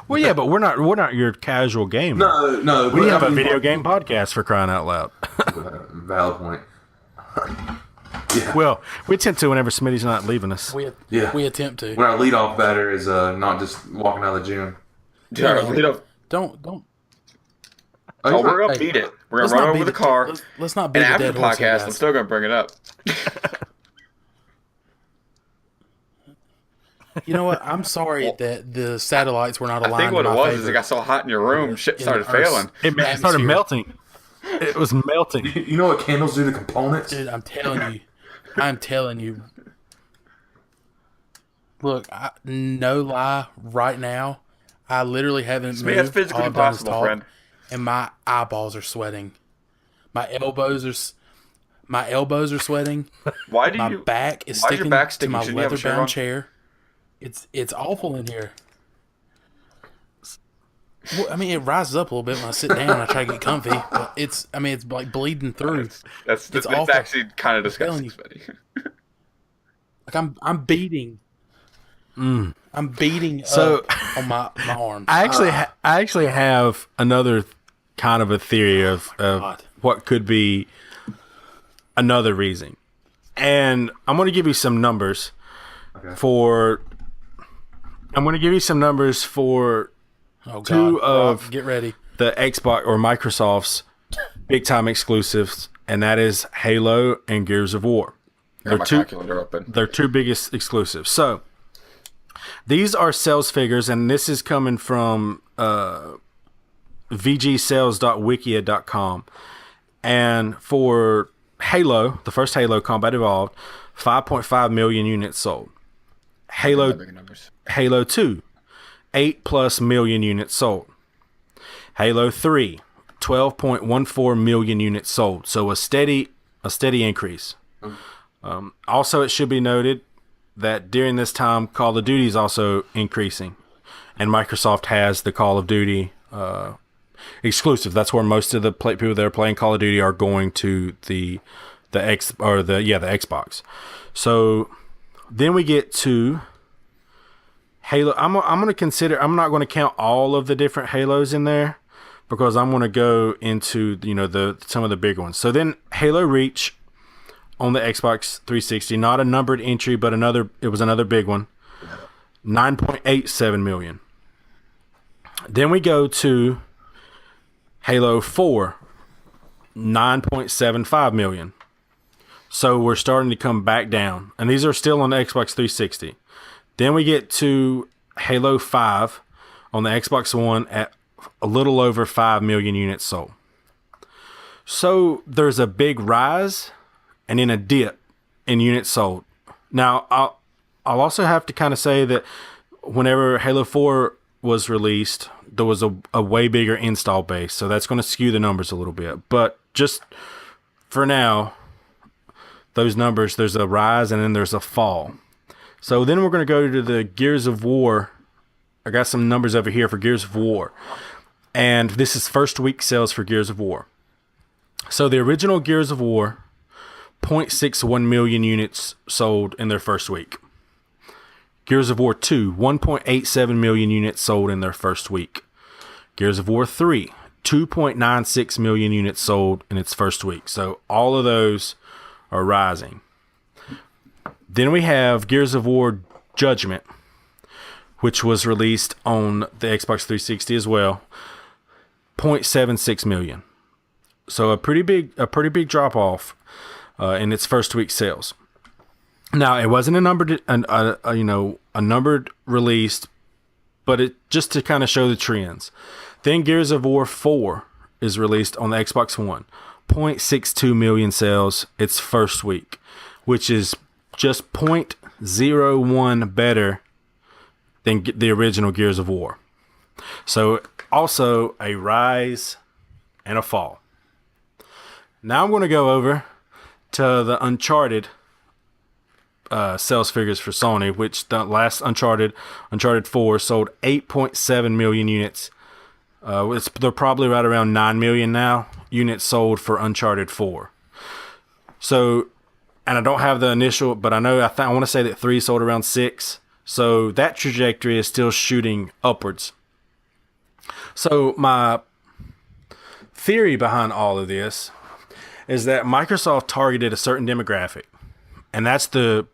Well, yeah, but we're not your casual gamer. No. We have a video game podcast, for crying out loud. Valid point. Yeah. Well, we attempt to whenever Smitty's not leaving us. We attempt to. When our leadoff batter is not just walking out of the gym. Dude, our leadoff. Don't. Oh, we're gonna beat it. We're gonna run over the car. Let's not beat and the after dead the horse here, podcast, guys. I'm still gonna bring it up. You know what? I'm sorry that the satellites were not aligned. I think what in it my was favor. is it got so hot in your room, shit In started the Earth's failing. It started atmosphere. melting. It was melting. You know what candles do to components? Dude, I'm telling you. Look, no lie, right now, I literally haven't Smith, that's moved. physically All I've done is impossible, talk, friend. and my eyeballs are sweating. My elbows are sweating. Why do My you? back is why's your sticking back to sticking? my Shouldn't you have a shirt leather-bound on? chair. It's awful in here. Well, I mean, it rises up a little bit when I sit down and I try to get comfy, but it's like bleeding through. That's It's awful. actually kind of telling disgusting, you. Smitty. Like I'm beating. I'm beating So- up on my arms. I actually have another kind of a theory of God. what could be another reason, and I'm going to give you some numbers for. I'm going to give you some numbers for Oh, two God. of Get ready. the Xbox or Microsoft's big time exclusives, and that is Halo and Gears of War. I got my calculator open. They're two biggest exclusives. So these are sales figures, and this is coming from vgsales.wikia.com. And for Halo, the first Halo Combat Evolved, 5.5 million units sold. Big numbers. Halo 2, 8+ million units sold. Halo 3, 12.14 million units sold. So a steady increase. Also, it should be noted that during this time, Call of Duty is also increasing, and Microsoft has the Call of Duty exclusive. That's where most of the people that are playing Call of Duty are going to the Xbox. So then we get to Halo. I'm going to consider. I'm not going to count all of the different Halos in there because I'm going to go into some of the bigger ones. So then Halo Reach on the Xbox 360, not a numbered entry, but it was another big one. 9.87 million. Then we go to Halo 4, 9.75 million. So we're starting to come back down. And these are still on the Xbox 360. Then we get to Halo 5 on the Xbox One at a little over 5 million units sold. So there's a big rise and then a dip in units sold. Now, I'll also have to kind of say that whenever Halo 4 was released, there was a way bigger install base, so that's going to skew the numbers a little bit. But just for now, those numbers, there's a rise and then there's a fall. So then we're going to go to the Gears of War. I got some numbers over here for Gears of War. And this is first week sales for Gears of War. So the original Gears of War, 0.61 million units sold in their first week. Gears of War 2, 1.87 million units sold in their first week. Gears of War 3, 2.96 million units sold in its first week. So all of those are rising. Then we have Gears of War Judgment, which was released on the Xbox 360 as well. 0.76 million. So a pretty big drop off in its first week sales. Now it wasn't a numbered released, but it just to kind of show the trends. Then Gears of War 4 is released on the Xbox One. 0.62 million sales its first week, which is just 0.01 better than the original Gears of War. So also a rise and a fall. Now I'm going to go over to the Uncharted sales figures for Sony, which the last Uncharted 4 sold 8.7 million units They're probably right around 9 million now units sold for Uncharted 4. So, and I don't have the initial, but I know I want to say that 3 sold around 6. So that trajectory is still shooting upwards. So my theory behind all of this is that Microsoft targeted a certain demographic, and that's the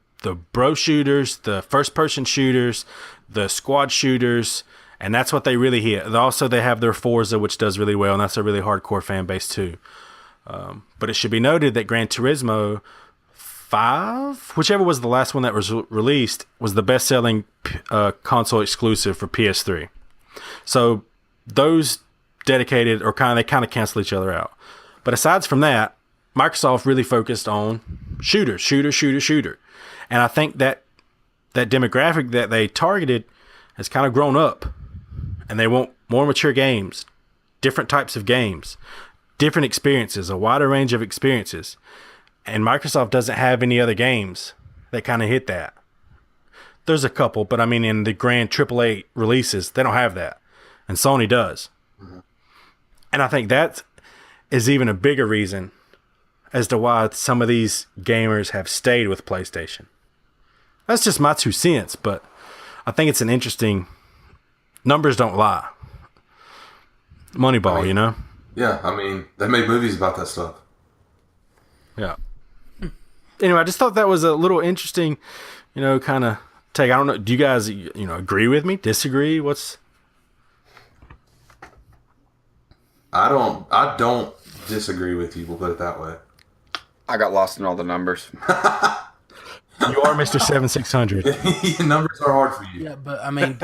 bro shooters, the first person shooters, the squad shooters, and that's what they really hit. Also, they have their Forza, which does really well, and that's a really hardcore fan base too. But it should be noted that Gran Turismo 5, whichever was the last one that was released, was the best-selling console exclusive for PS3. So those dedicated, or they kind of cancel each other out. But aside from that, Microsoft really focused on shooter. And I think that demographic that they targeted has kind of grown up. And they want more mature games, different types of games, different experiences, a wider range of experiences. And Microsoft doesn't have any other games that kind of hit that. There's a couple, but I mean, in the grand AAA releases, they don't have that. And Sony does. Mm-hmm. And I think that is even a bigger reason as to why some of these gamers have stayed with PlayStation. That's just my 2 cents, but I think it's an interesting... Numbers don't lie. Moneyball, you know? Yeah, I mean, they made movies about that stuff. Yeah. Anyway, I just thought that was a little interesting, kind of take. I don't know. Do you guys, agree with me? Disagree? I don't disagree with you. We'll put it that way. I got lost in all the numbers. You are Mr. 7600. Numbers are hard for you. Yeah, but I mean,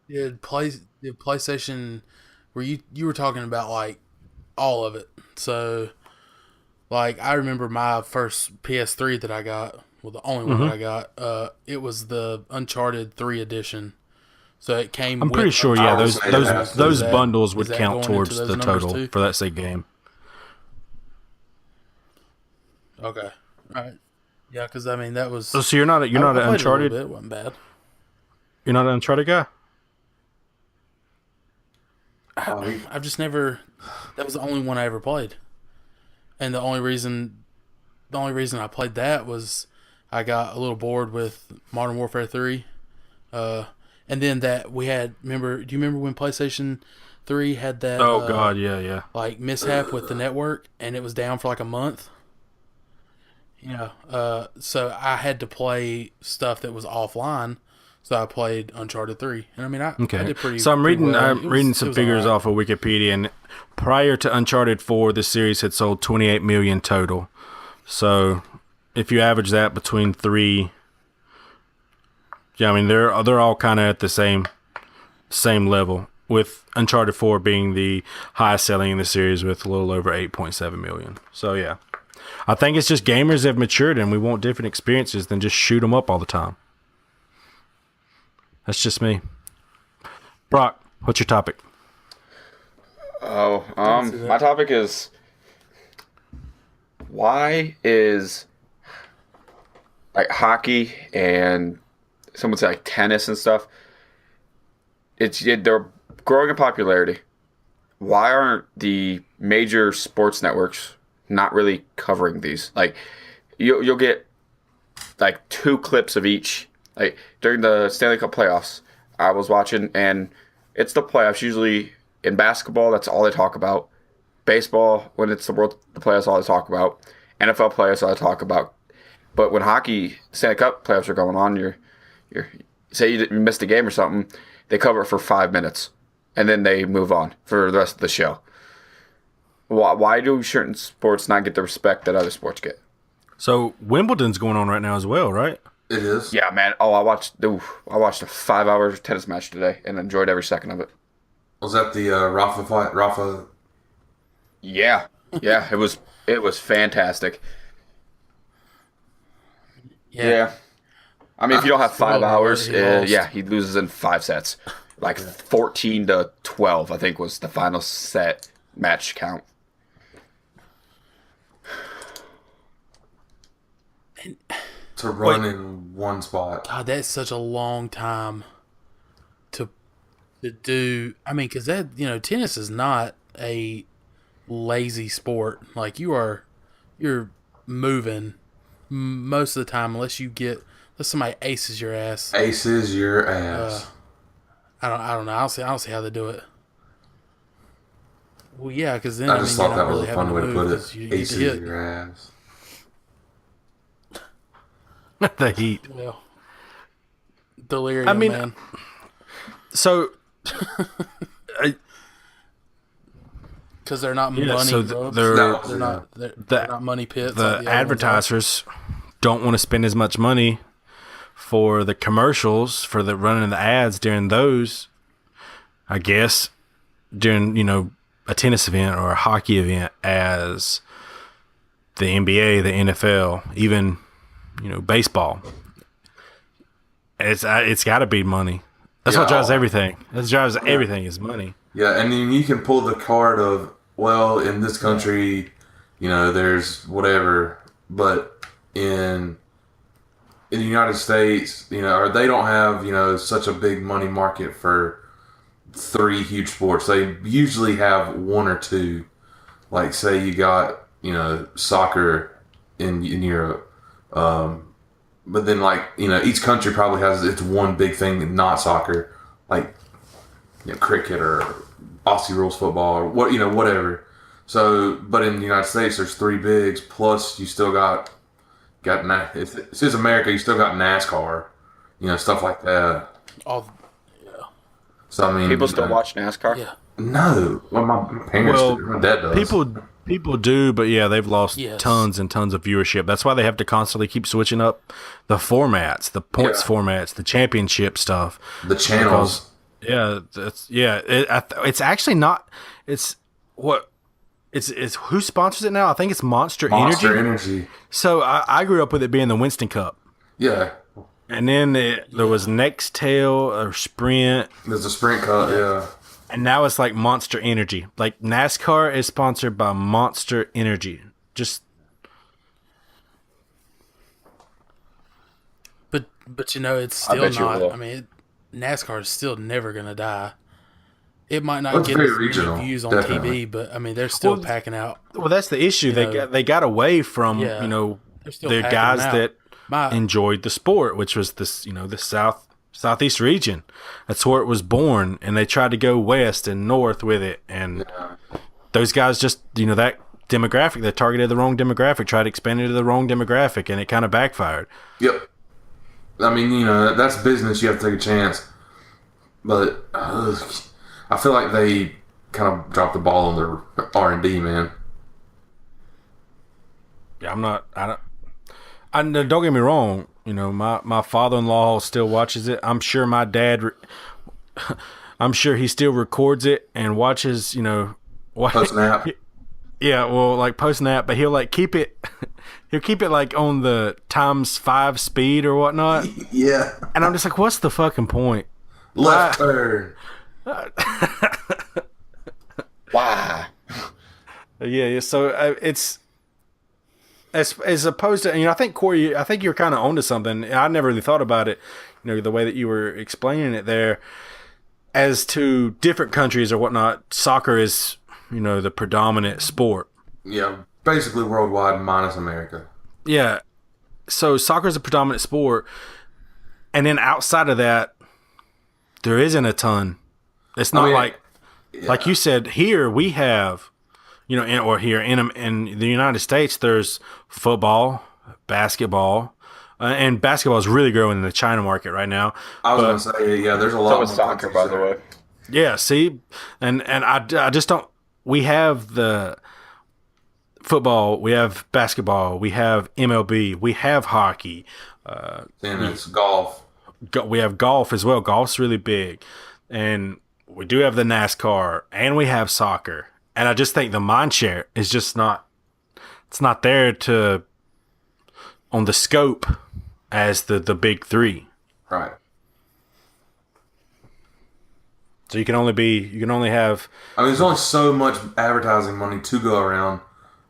did PlayStation? Were you were talking about like all of it? So, like, I remember my first PS3 that I got. Well, the only one that I got. It was the Uncharted 3 edition. So it came. I'm pretty sure. Yeah, those that, bundles would count going towards into the those total too? for that same game. Okay. All right. Yeah, because I mean that was. So you're not an Uncharted. It wasn't bad. You're not an Uncharted guy. I've just never. That was the only one I ever played, and the only reason I played that was I got a little bored with Modern Warfare 3, and then that we had. Do you remember when PlayStation 3 had that? Oh God, yeah. Like mishap with the network, and it was down for like a month. So I had to play stuff that was offline. So I played Uncharted 3, and I mean, I did pretty. So I'm reading, well. reading some figures off of Wikipedia, and prior to Uncharted 4, the series had sold 28 million total. So if you average that between 3, yeah, I mean they're all kind of at the same level. With Uncharted 4 being the highest selling in the series with a little over 8.7 million. So yeah, I think it's just gamers have matured, and we want different experiences than just shoot them up all the time. That's just me. Brock, what's your topic? My topic is why is like hockey and some would say like tennis and stuff. They're growing in popularity. Why aren't the major sports networks not really covering these? Like you'll get like 2 clips of each. Like during the Stanley Cup playoffs, I was watching, and it's the playoffs. Usually in basketball, that's all they talk about. Baseball, when it's the playoffs, all they talk about. NFL playoffs, all they talk about. But when hockey, Stanley Cup playoffs are going on, you're say you missed a game or something, they cover it for 5 minutes, and then they move on for the rest of the show. Why do certain sports not get the respect that other sports get? So Wimbledon's going on right now as well, right? It is. Yeah, man. Oh, I watched a 5-hour tennis match today and enjoyed every second of it. Was that the Rafa fight? Rafa? Yeah. It was fantastic. Yeah. I mean, if you don't have 5 hours, he loses in 5 sets. Like 14-12, I think, was the final set match count. To run in one spot. God, that's such a long time. to do. I mean, because tennis is not a lazy sport. Like you're moving most of the time, unless somebody aces your ass. Aces your ass. I don't know. I don't see how they do it. Well, yeah, because then I just thought that was really a fun way to put it. You Aces hit. your ass. The Heat. Well, delirium, I mean, man. So, Because they're not money. so grubs. they're They're not money pits. the like the other ones are. advertisers don't want to spend as much money for the commercials, for the running the ads during those, I guess, during, a tennis event or a hockey event as the NBA, the NFL, even, baseball. It's got to be money. That's what drives everything. That drives everything is money. Yeah, and then you can pull the card of, well, in this country, there's whatever, but in the United States, or they don't have, such a big money market for 3 huge sports. They usually have 1 or 2. Like, say you got, soccer in Europe. But then, each country probably has its one big thing, not soccer, like, cricket or Aussie rules football or whatever. So, but in the United States, there's 3 bigs. Plus, you still got if this is America, you still got NASCAR, stuff like that. So I mean, People still watch NASCAR? Yeah. No, well, my parents do. My dad does. People do, but yeah, they've lost Yes. tons and tons of viewership. That's why they have to constantly keep switching up the formats, the points formats, the championship stuff. The channels. It's actually not. It's who sponsors it now? I think it's Monster Energy. So I grew up with it being the Winston Cup, Yeah. and then there was Nextel or Sprint, There's a Sprint Cup, yeah. and now it's like Monster Energy. Like NASCAR is sponsored by Monster Energy. Just But it's still bet you not. will. I mean, NASCAR is still never gonna die. It might not Well, it's get very as many regional, views on definitely. TV, but I mean, they're still packing out. well, that's the issue. They got away from Yeah. They're still the packing guys them out. that My- enjoyed the sport, which was this the southeast region. That's where it was born, and they tried to go west and north with it, and those guys just that demographic, they targeted the wrong demographic, tried to expand it to the wrong demographic, and it kind of backfired. Yep. I mean, that's business. You have to take a chance. But I feel like they kind of dropped the ball on their R&D, man. Yeah, don't get me wrong. My father-in-law still watches it. I'm sure my dad. I'm sure he still records it and watches. Post-nap. Yeah, well, like post-nap, but he'll keep it. He'll keep it on the ×5 speed or whatnot. Yeah. And I'm just like, what's the fucking point? Left turn. Why? Yeah. So it's as opposed to, I think Corey, I think you're kind of onto something. I never really thought about it, the way that you were explaining it there. As to different countries or whatnot, soccer is, the predominant sport. Yeah, basically worldwide minus America. Yeah. So soccer is a predominant sport, and then outside of that, there isn't a ton. It's not like you said. Here we have, here in the United States, there's football, basketball, and basketball is really growing in the China market right now. I was going to say, yeah, there's a lot So more is soccer, by the way. Yeah, see, and I just don't. We have the football, we have basketball, we have MLB, we have hockey, Tennis, golf. we have golf as well. Golf's really big, and we do have the NASCAR, and we have soccer. And I just think the mind share is just not. It's not there on the scope as the big 3. Right. So you can only have. I mean, there's only so much advertising money to go around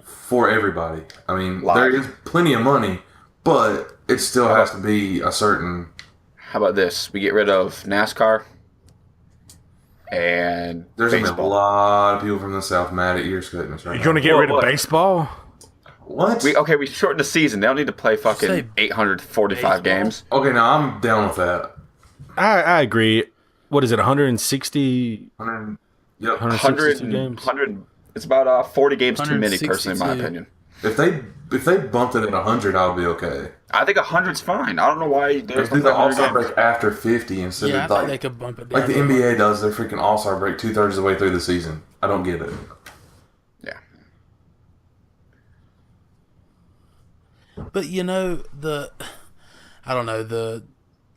for everybody. I mean, there is plenty of money, but it still has to be a certain. How about this? We get rid of NASCAR, and There's gonna be a baseball. lot of people from the South mad at Ears Goodness right You're now. going to get Well, rid of what? baseball? What? We shortened the season. They don't need to play Say fucking 845 baseball? games. Okay, now I'm down with that. I agree. What is it, 160, 100, yep. 162 games? 100. It's about 40 games too many, personally, in my 162. opinion. If they bumped it at 100, I'll be okay. I think 100's fine. I don't know why there's Do the 100 All-Star games. break after 50 instead Yeah, I of think they like could bump it down. the NBA does their freaking All-Star break 2/3 of the way through the season. I don't get it. Yeah. But I don't know, the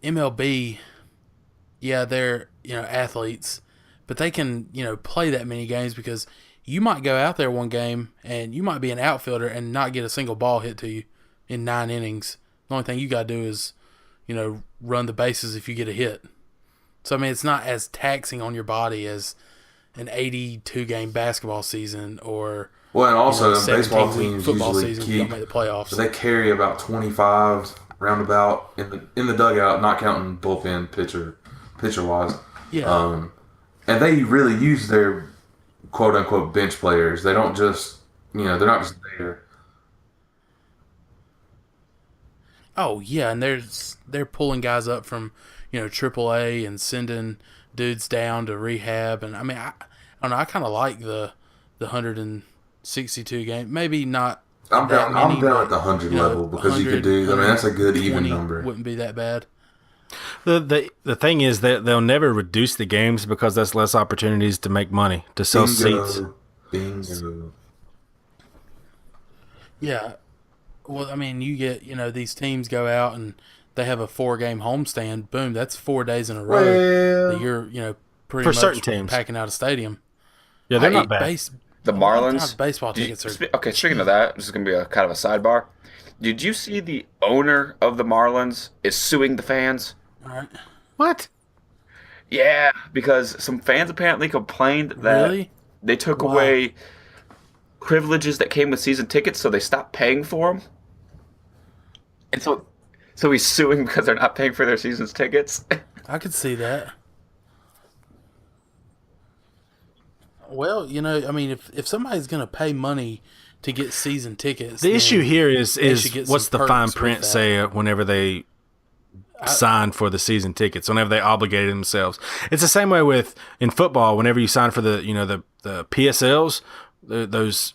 MLB, yeah, they're, athletes, but they can, play that many games because you might go out there one game and you might be an outfielder and not get a single ball hit to you in 9 innings. The only thing you got to do is, run the bases if you get a hit. So, I mean, it's not as taxing on your body as an 82-game basketball season or Well, and also 17-week baseball teams football usually season if you don't keep make the playoffs. they carry about 25 roundabout in the dugout, not counting bullpen pitcher wise. Yeah. And they really use their quote unquote bench players. They don't just they're not just there. Oh yeah, and they're pulling guys up from AAA and sending dudes down to rehab, and I mean I don't know. I kind of like the 162 game. Maybe not. I'm that down. many, I'm down but, at the 100 level because you 100, could do. I mean, that's a good even 120 number. Wouldn't be that bad. The thing is that they'll never reduce the games because that's less opportunities to make money, to sell seats. Bingo. Yeah. Well, I mean, you get these teams go out and they have a 4-game homestand. Boom, that's 4 days in a row that Well, you're pretty For much certain teams. packing out a stadium. Yeah, they're I not hate bad. The a lot of Marlins. times baseball Did you- tickets are. okay, speaking of that, this is going to be a kind of a sidebar. Did you see the owner of the Marlins is suing the fans? All right. What? Yeah, because some fans apparently complained that Really? they took Why? away privileges that came with season tickets, so they stopped paying for them. And so he's suing because they're not paying for their season's tickets. I could see that. Well, I mean, if somebody's going to pay money to get season tickets, The then issue here is should get what's some the fine perks with print that. say whenever they sign for the season tickets, whenever they obligated themselves. It's the same way with in football. Whenever you sign for the the PSLs, those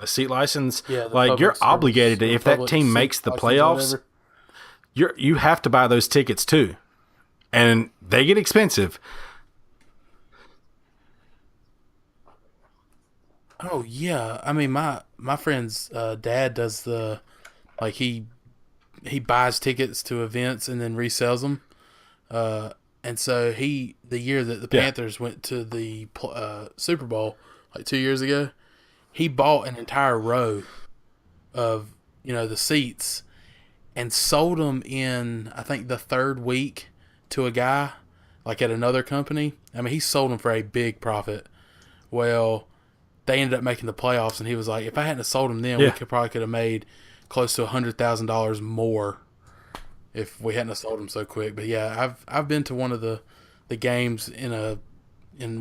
the seat license, Yeah, the like you're public service- obligated to, the if that public team seat makes the license, playoffs, whatever. you have to buy those tickets too, and they get expensive. Oh yeah, I mean my friend's dad does he buys tickets to events and then resells them, and so the year that the Yeah. Panthers went to the Super Bowl like 2 years ago, he bought an entire row of the seats and sold them in I think the third week to a guy like at another company. I mean he sold them for a big profit. Well, they ended up making the playoffs, and he was like, if I hadn't have sold them then, Yeah. we could have made close to $100,000 more if we hadn't have sold them so quick. But yeah, I've been to one of the games in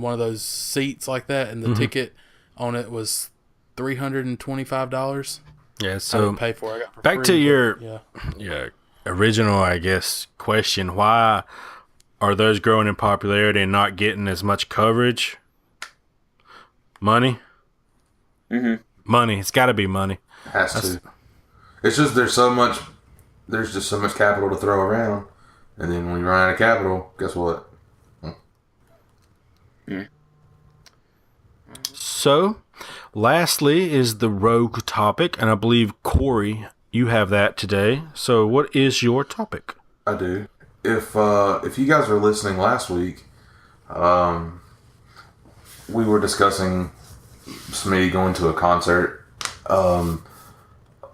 one of those seats like that, and the ticket on it was $325. Yeah, I so didn't pay for it. I got for back free, to but your- yeah. original, I guess, question: why are those growing in popularity and not getting as much coverage? Money. Money. It's got to be money. has to. It's just there's just so much capital to throw around, and then when you run out of capital, guess what? So, lastly is the rogue topic, and I believe Corey, you have that today. So, what is your topic? I do. If you guys were listening last week, we were discussing Smitty going to a concert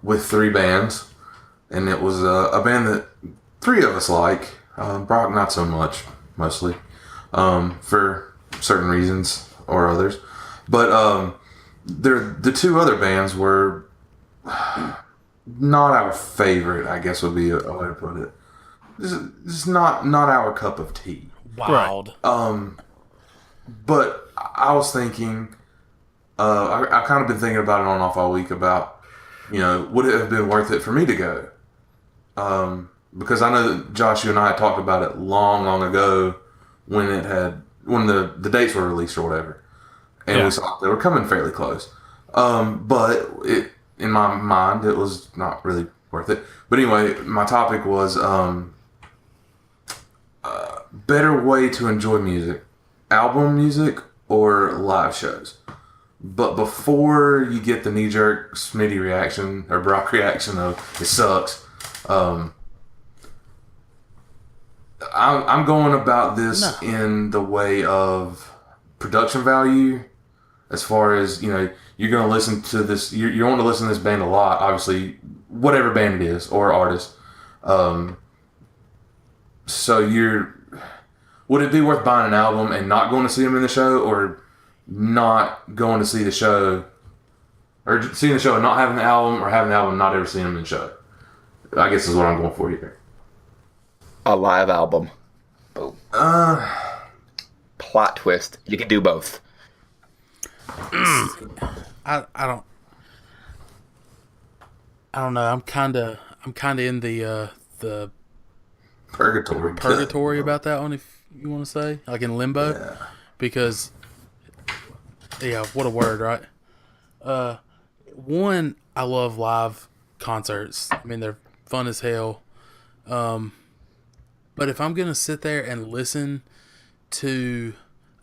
with 3 bands, and it was a band that 3 of us like. Brock not so much, mostly for certain reasons or others. But the 2 other bands were not our favorite, I guess would be a way to put it. this is not our cup of tea. Wild. But I was thinking, I kind of been thinking about it on and off all week about, would it have been worth it for me to go? Because I know that Josh, you and I had talked about it long, long ago when the dates were released or whatever, and we saw they were coming fairly close. But in my mind, it was not really worth it. But anyway, my topic was better way to enjoy music, album music or live shows. But before you get the knee-jerk Smitty reaction or Brock reaction of it sucks, I'm going about this in the way of production value. As far as, you're going to listen to this, you want to listen to this band a lot, obviously, whatever band it is or artist. So would it be worth buying an album and not going to see them in the show, or not going to see the show, or seeing the show and not having the album, or having the album and not ever seeing them in the show? I guess is what I'm going for here. A live album. Boom. Plot twist. You can do both. I don't know. I'm kind of in the purgatory about that one, if you want to say, like in limbo, because what a word, right? One, I love live concerts. I mean, they're fun as hell. But if I'm gonna sit there and listen to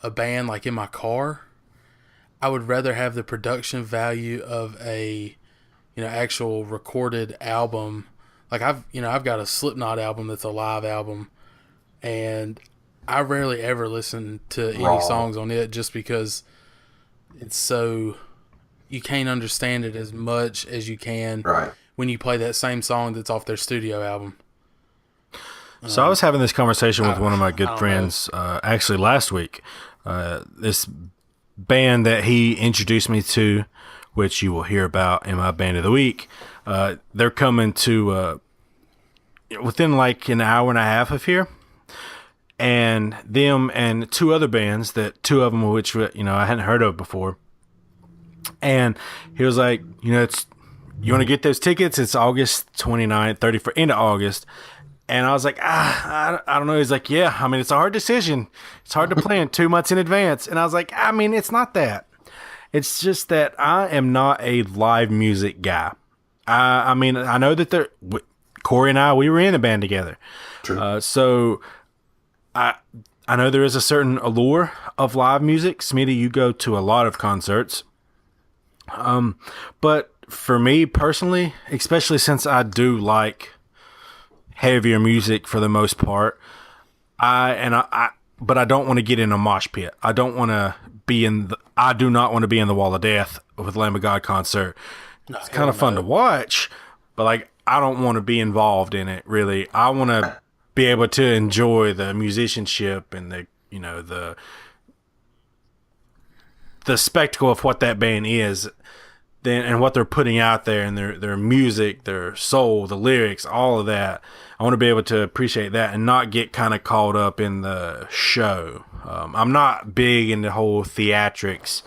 a band like in my car, I would rather have the production value of a actual recorded album. Like I've got a Slipknot album that's a live album, and I rarely ever listen to any songs on it just because it's so, you can't understand it as much as you can when you play that same song that's off their studio album. So I was having this conversation with one of my good friends actually last week. This band that he introduced me to, which you will hear about in my band of the week, they're coming to within like an hour and a half of here, and them and two other bands, that two of them which I hadn't heard of before. And he was like, it's, you want to get those tickets? It's August 29th, 30th, end of August. And I was like, I don't know. He's like, yeah, I mean, it's a hard decision. It's hard to plan 2 months in advance. And I was like, I mean, it's not that. It's just that I am not a live music guy. I mean, I know that Corey and I, we were in a band together. True. So I know there is a certain allure of live music. Smitty, you go to a lot of concerts. But for me personally, especially since I do like heavier music for the most part, but I don't want to get in a mosh pit. I don't want to be I do not want to be in the Wall of Death with Lamb of God concert. It's kind of fun to watch, but like, I don't want to be involved in it really. I want to be able to enjoy the musicianship and the spectacle of what that band is, and what they're putting out there, and their music, their soul, the lyrics, all of that. I want to be able to appreciate that and not get kind of caught up in the show. I'm not big in the whole theatrics,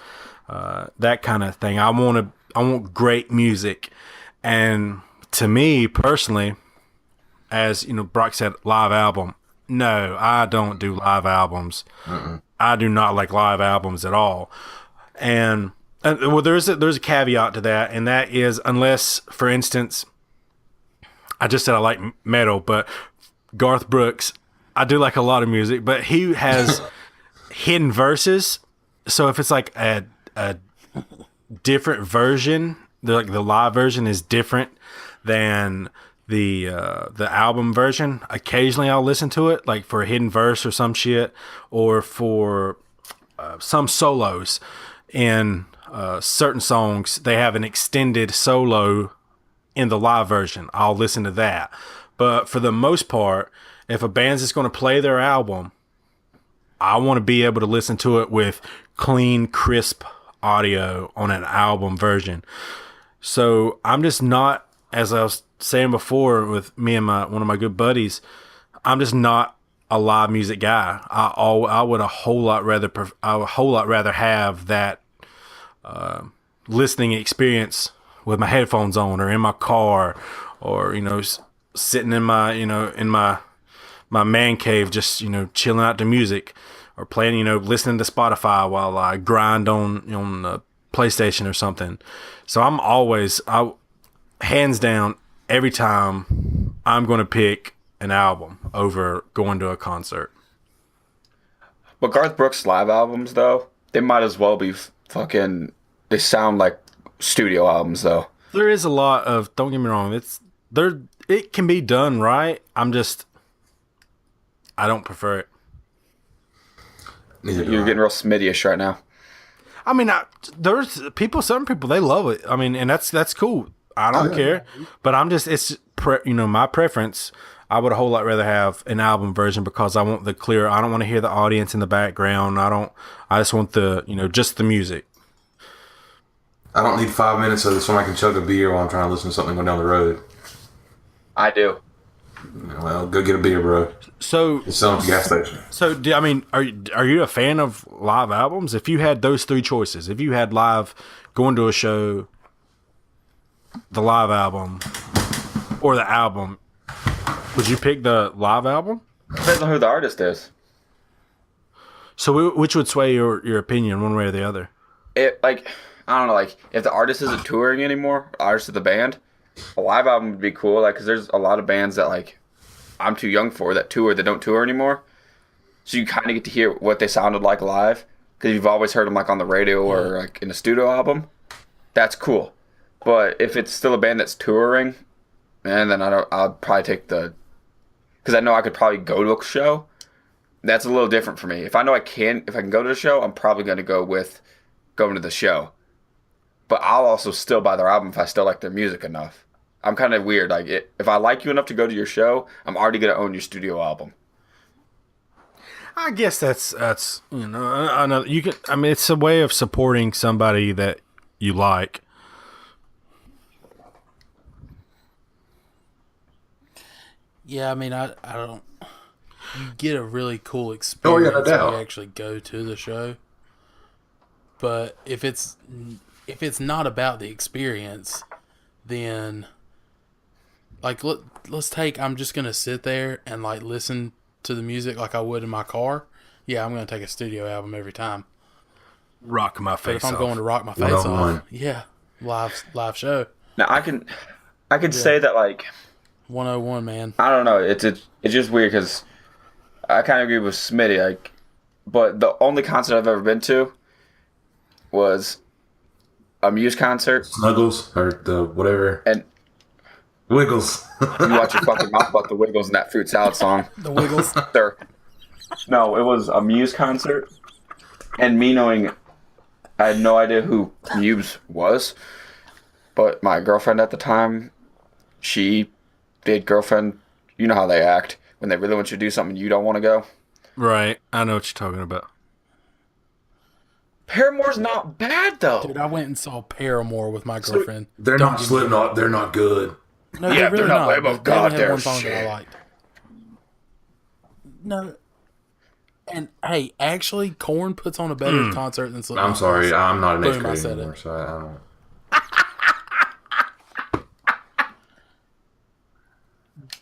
that kind of thing. I want great music. And to me personally, as Brock said, live album. No, I don't do live albums. I do not like live albums at all. And well, there's a caveat to that, and that is, unless, for instance, I just said I like metal, but Garth Brooks, I do like a lot of music, but he has hidden verses. So if it's like a different version, the live version is different than the album version. Occasionally I'll listen to it, like for a hidden verse or some shit, or for some solos in certain songs. They have an extended solo in the live version. I'll listen to that. But for the most part, if a band's just going to play their album, I want to be able to listen to it with clean, crisp audio on an album version. So I'm just not, as I was saying before with me and one of my good buddies, I'm just not a live music guy. I would a whole lot rather have that listening experience with my headphones on, or in my car, or sitting in my in my man cave, just chilling out to music, or playing listening to Spotify while I grind on the PlayStation or something. So I hands down, every time I'm going to pick an album over going to a concert. But Garth Brooks live albums, though, they might as well be fucking. They sound like studio albums, though. There is a lot of. Don't get me wrong. It can be done right. I don't prefer it. You're getting real Smitty-ish right now. I mean, there's people. Some people they love it. I mean, and that's cool. I don't care. But it's my preference. I would a whole lot rather have an album version, because I want the clear. I don't want to hear the audience in the background. I just want the just the music. I don't need 5 minutes so that somebody can chug a beer while I'm trying to listen to something going down the road. I do. Well, go get a beer, bro. So It's selling at the gas station. So, are you a fan of live albums? If you had those three choices, if you had live, going to a show, the live album, or the album, would you pick the live album? Depends on who the artist is. So, which would sway your opinion one way or the other? I don't know, if the artist isn't touring anymore, the artist of the band, a live album would be cool, because there's a lot of bands that, I'm too young for, that don't tour anymore. So you kind of get to hear what they sounded like live, because you've always heard them, on the radio or, in a studio album. That's cool. But if it's still a band that's touring, then I'll probably take because I know I could probably go to a show. That's a little different for me. If I know if I can go to the show, I'm probably going to go with going to the show. But I'll also still buy their album if I still like their music enough. I'm kind of weird. If I like you enough to go to your show, I'm already going to own your studio album. I guess that's another. You can. I mean, it's a way of supporting somebody that you like. Yeah, I mean, I don't. You get a really cool experience no doubt. when you actually go to the show. But if it's not about the experience, then let's take. I'm just gonna sit there and listen to the music like I would in my car. Yeah, I'm gonna take a studio album every time. Rock my face But if I'm off. going to rock my face off, yeah, live show. Now I can say that 101, man. I don't know. It's just weird because I kind of agree with Smitty. But the only concert I've ever been to was a Muse concert. Snuggles or the whatever. And Wiggles. you watch your fucking mouth about the Wiggles and that fruit salad song. The Wiggles. Sir. No, it was a Muse concert. And me knowing, I had no idea who Muse was. But my girlfriend at the time, she did girlfriend. You know how they act when they really want you to do something you don't want to go. Right. I know what you're talking about. Paramore's not bad though. Dude, I went and saw Paramore with my girlfriend. They're Don't not get me Slipknot. They're not good. No, Yeah, they're really they're not way not. above But they only God, had they're one song that I shit. liked. No. And hey, actually, Korn puts on a better concert than Slipknot. I'm sorry. I'm not an eighth Boom, I grade said anymore, it. so I don't.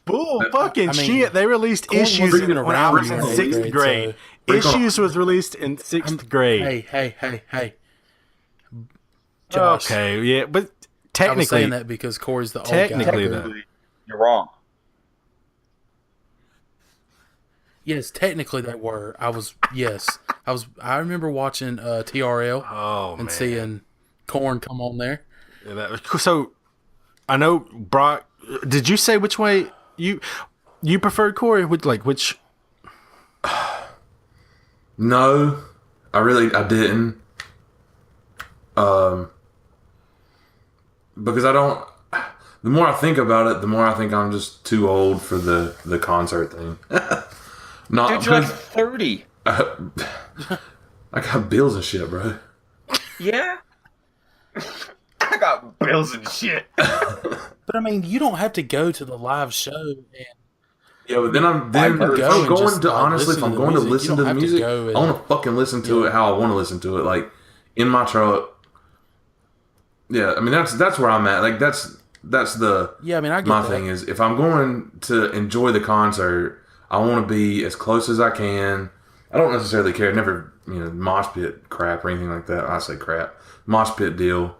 Bull fucking I mean, shit. They released Korn Issues wasn't even when I around was in in eighth sixth grade, grade. so- Issues was released in sixth grade. Hey. Josh, Okay, yeah, but I was technically, saying that because Corey's the old Technically, guy. though. You're wrong. Yes, technically they were. I remember watching TRL oh and man. seeing Korn come on there. Yeah, that was, so I know Brock. Did you say which way you preferred Corey? Which? No, I didn't. Because I don't. The more I think about it, the more I think I'm just too old for the concert thing. Not Dude, you're like 30. I got bills and shit, bro. Yeah? I got bills and shit. But I mean, you don't have to go to the live show and Yeah, but then if I'm going to honestly, if I'm going to listen to the music, I want to fucking listen to it how I want to listen to it, like in my truck. Yeah, I mean that's where I'm at. Like that's the I mean, I get my that. thing is if I'm going to enjoy the concert, I want to be as close as I can. I don't necessarily care. Never mosh pit crap or anything like that. I say crap, mosh pit deal,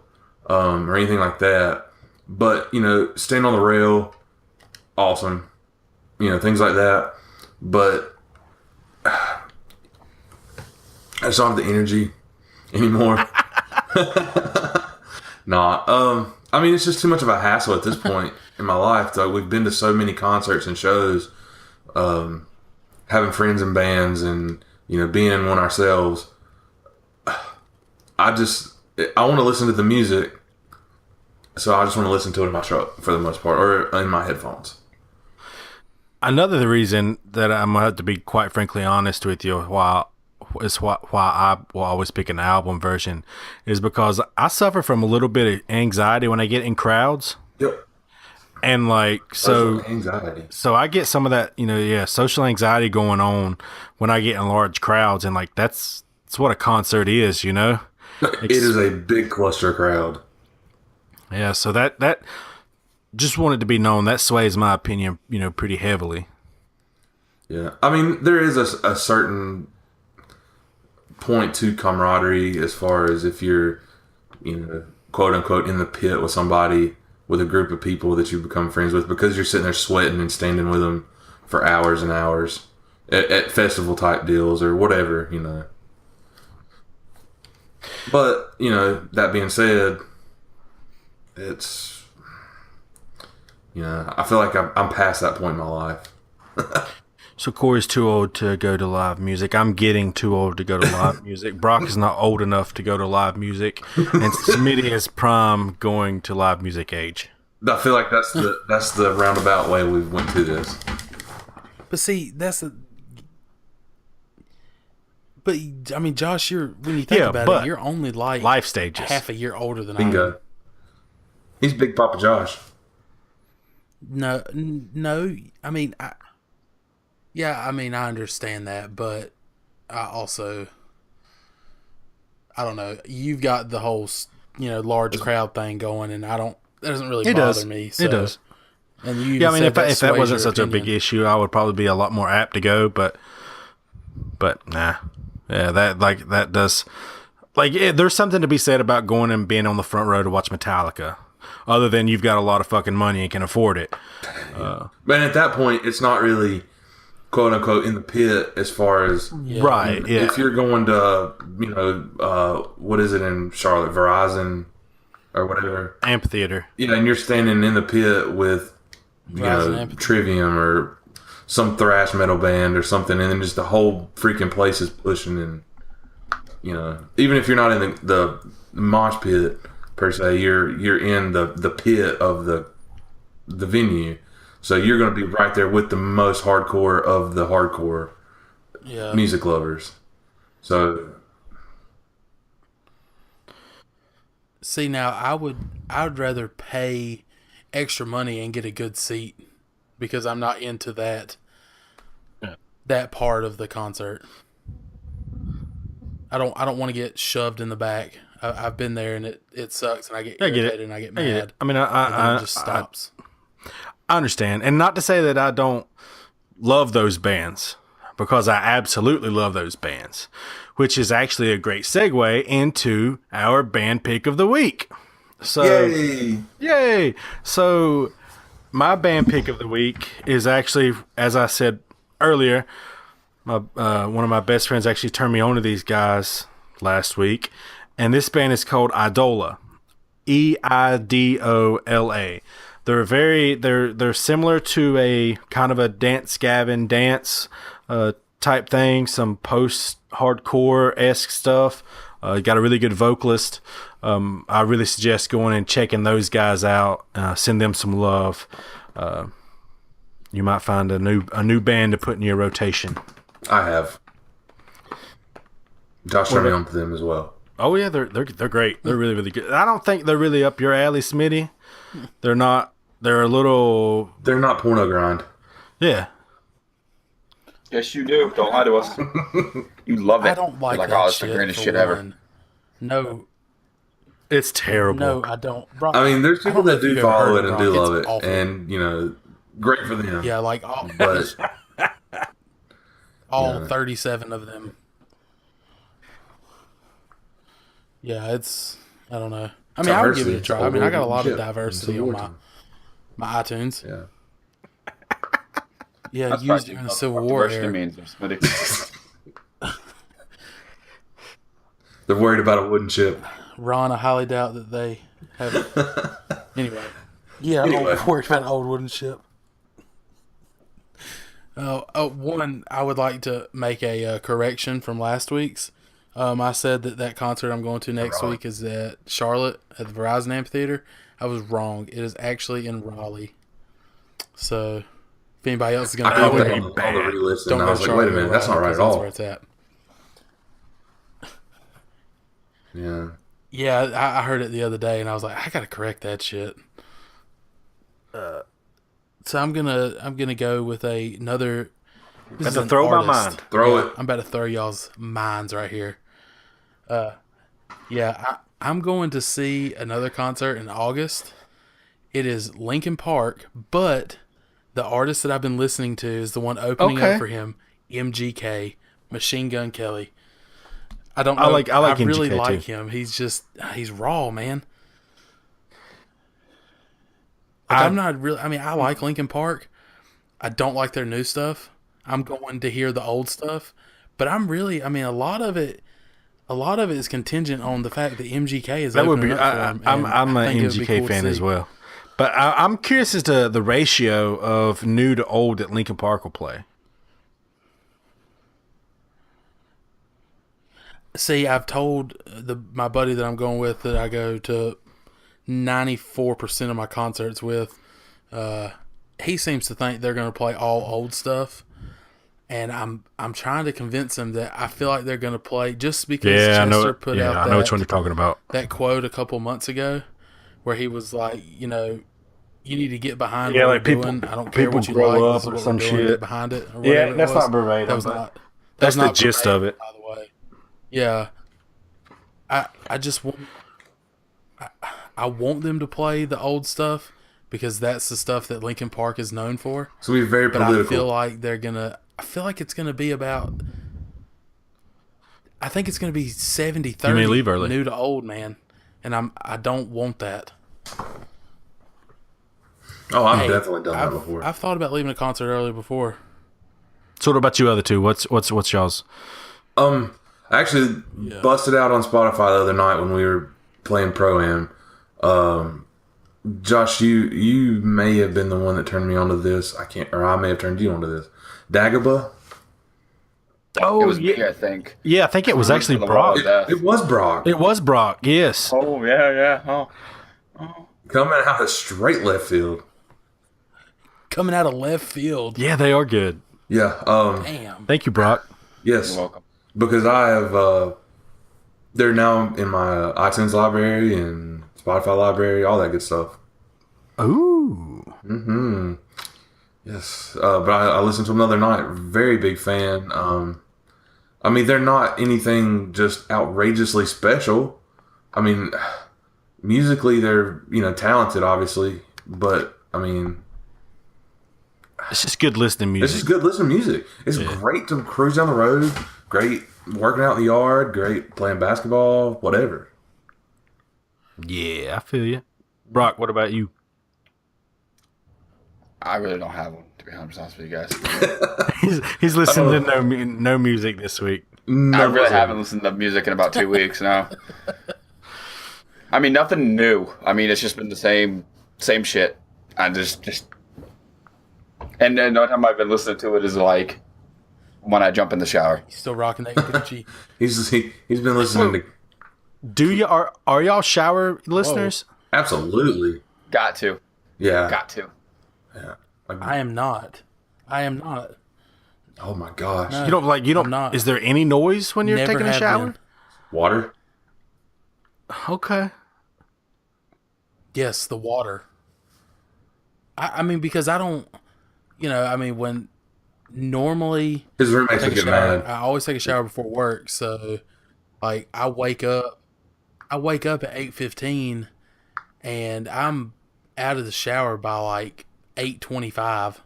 or anything like that. But stand on the rail, awesome. Things like that. But I just don't have the energy anymore. Nah. I mean, it's just too much of a hassle at this point in my life. Like, we've been to so many concerts and shows, having friends in bands and, being in one ourselves. I want to listen to the music. So I just want to listen to it in my truck for the most part, or in my headphones. Another reason that I'm going to have to be quite frankly honest with you why I will always pick an album version is because I suffer from a little bit of anxiety when I get in crowds. Yep. And social anxiety. So I get some of that, social anxiety going on when I get in large crowds, and that's what a concert is, It is a big cluster crowd. Yeah, so that just wanted to be known. That sways my opinion, pretty heavily. Yeah, I mean, there is a certain point to camaraderie as far as if you're, quote unquote, in the pit with somebody, with a group of people that you become friends with, because you're sitting there sweating and standing with them for hours and hours at festival type deals or whatever, But, that being said, it's, I feel like I'm past that point in my life. So Corey's too old to go to live music. I'm getting too old to go to live music. Brock is not old enough to go to live music, and Smitty is prime going to live music age. I feel like that's the roundabout way we went to this. But see, But I mean, Josh, when you think about it, you're only like life stages, half a year older than Bingo. I am. He's Big Papa Josh. No. I mean, I understand that, but I also, I don't know. You've got the whole, large crowd thing going, and that doesn't really bother me. So. It does. And you, I mean, if that wasn't such a big issue, I would probably be a lot more apt to go. But nah, yeah, that does. There's something to be said about going and being on the front row to watch Metallica. Other than you've got a lot of fucking money and can afford it. But at that point, it's not really, quote unquote, in the pit as far as... Right, yeah. If you're going to, what is it in Charlotte? Verizon or whatever. Amphitheater. Yeah, and you're standing in the pit with, Trivium or some thrash metal band or something, and then just the whole freaking place is pushing, and, even if you're not in the mosh pit... per se, you're in the pit of the venue, so you're going to be right there with the most hardcore of the hardcore music lovers. So, see, now I'd rather pay extra money and get a good seat because I'm not into that part of the concert. I don't want to get shoved in the back. I've been there, and it sucks, and I get irritated and I get mad. I mean, it just stops. I understand, and not to say that I don't love those bands, because I absolutely love those bands, which is actually a great segue into our band pick of the week. So, yay! So, my band pick of the week is actually, as I said earlier, one of my best friends actually turned me on to these guys last week. And this band is called Eidola, Eidola. They're similar to a kind of a Dance Gavin dance type thing, some post-hardcore-esque stuff. Got a really good vocalist. I really suggest going and checking those guys out. Send them some love. You might find a new band to put in your rotation. I have. Josh turned me on to them as well. Oh yeah, they're great. They're really, really good. I don't think they're really up your alley, Smitty. They're not. They're a little. They're not porno grind. Yeah, Yes, you do. Don't lie to us. You love it. I don't like You're that oh, it's shit. the greatest for shit ever. one. No, It's terrible. no, I don't. Brock, I mean, there's I people don't know that if do you've ever follow heard it and Brock. do love It's it, awful. and you know, great for them. Yeah, like But all Yeah. 37 of them. Yeah, it's I don't know. I mean, I would give it a Diversity. try. I mean, I got a lot of Shit. diversity It's on award my iTunes. Yeah. Yeah, That's used probably during the what Civil War diversity era. means, Smitty. They're worried about a wooden chip. Ron, I highly doubt that they have. Anyway, yeah, Anyway. I'm worried about an old wooden ship. One, I would like to make a correction from last week's. I said that concert I'm going to next Raleigh. week is at Charlotte at the Verizon Amphitheater. I was wrong. It is actually in Raleigh. So, if anybody else is going I to caught be that there, on the re-listen, don't and I go was to like, wait a Charlotte. minute, that's not right at That's all. where it's at. Yeah. Yeah, I heard it the other day, and I was like, I gotta correct that shit. So I'm gonna go with another. This That's is a an throw my artist. mind. Throw it. I'm about to throw y'all's minds right here. I'm going to see another concert in August. It is Linkin Park, but the artist that I've been listening to is the one opening Okay. up for him, MGK, Machine Gun Kelly. I don't know. I like really MGK like too. him. He's raw, man. Like, I'm not really. I mean, I like Linkin Park. I don't like their new stuff. I'm going to hear the old stuff, but I'm really. I mean, a lot of it is contingent on the fact that MGK is That would opening be. up for him. I'm and I an think it would be MGK cool to fan as see. well, but I'm curious as to the ratio of new to old that Linkin Park will play. See, I've told my buddy that I'm going with that I go to 94% of my concerts with. He seems to think they're going to play all old stuff, and I'm trying to convince him that I feel like they're going to play just because Yeah, I know. Chester put out I know which one you're talking about. that quote a couple months ago, where he was like, you need to get behind Yeah, what like we're people- doing. I don't care people what you grow like. up This is or what some we're doing. shit. Get behind it. Or Yeah, whatever it that's was. not verbatim, That was but not. that's the not gist of it. By the way, yeah. I just want. I want them to play the old stuff because that's the stuff that Linkin Park is known for. So we're very But political. I feel like they're gonna. I feel like it's gonna be about. I think it's gonna be 70-30 You may leave early. new to old, man, and I don't want that. Oh, I've Hey, definitely done that before. I've thought about leaving a concert early before. So what about you other two? What's y'all's? I actually busted out on Spotify the other night when we were playing Pro-Am. Josh, you may have been the one that turned me onto this. I may have turned you onto this. Dagobah? Oh It was me, I think. yeah. I think it was actually The Wall Brock. of Death. It was Brock. It was Brock. Yes. Oh yeah. Oh. Coming out of straight left field. Coming out of left field. Yeah, they are good. Yeah. Damn. Thank you, Brock. Yes. You're welcome. Because I have, they're now in my iTunes library and Spotify library, all that good stuff. Ooh. Yes. But I listened to them the other night. Very big fan. I mean, they're not anything just outrageously special. I mean, musically, they're, talented, obviously. But, I mean, It's just good listening it's music. just good listening to music. It's great to cruise down the road. Great working out in the yard. Great playing basketball. Whatever. Yeah, I feel you. Brock, what about you? I really don't have one, to be 100% honest with you guys. He's listening to no music this week. I really haven't listened to music in about 2 weeks now. I mean, nothing new. I mean, it's just been the same shit. I just. And then the only time I've been listening to it is like when I jump in the shower. Still rocking that Gucci. He's been listening to. Do you are y'all shower listeners? Absolutely. Got to. Yeah. Got to. I am not. Oh my gosh. You don't I'm not. Is there any noise when you're Never taking a have shower? been. Water. Okay. Yes, the water. I mean, because I don't, when normally His roommates take would a get shower. mad. I always take a shower before work, so like I wake up at 8:15 and I'm out of the shower by like 8:25,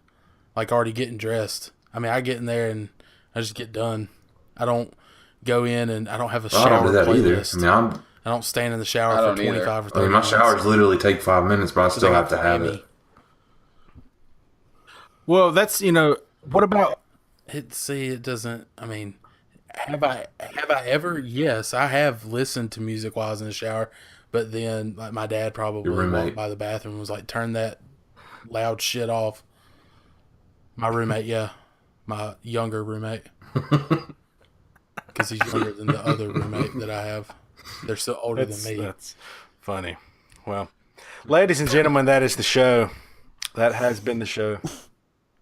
like already getting dressed. I mean, I get in there and I just get done. I don't go in and I don't have a I don't shower do that either. playlist. I mean, I don't stand in the shower I for don't either. 25 or 30 my minutes. showers literally take 5 minutes, but I still They have got to have Miami. it. Well, that's what about It doesn't. I mean, have I ever? Yes, I have listened to music while I was in the shower, but then like my dad probably Your roommate. walked by the bathroom and was like, "Turn that loud shit off." My roommate, yeah, my younger roommate, because he's younger than the other roommate that I have. They're still older than me. That's funny. Well, ladies and gentlemen, that is the show. That has been the show.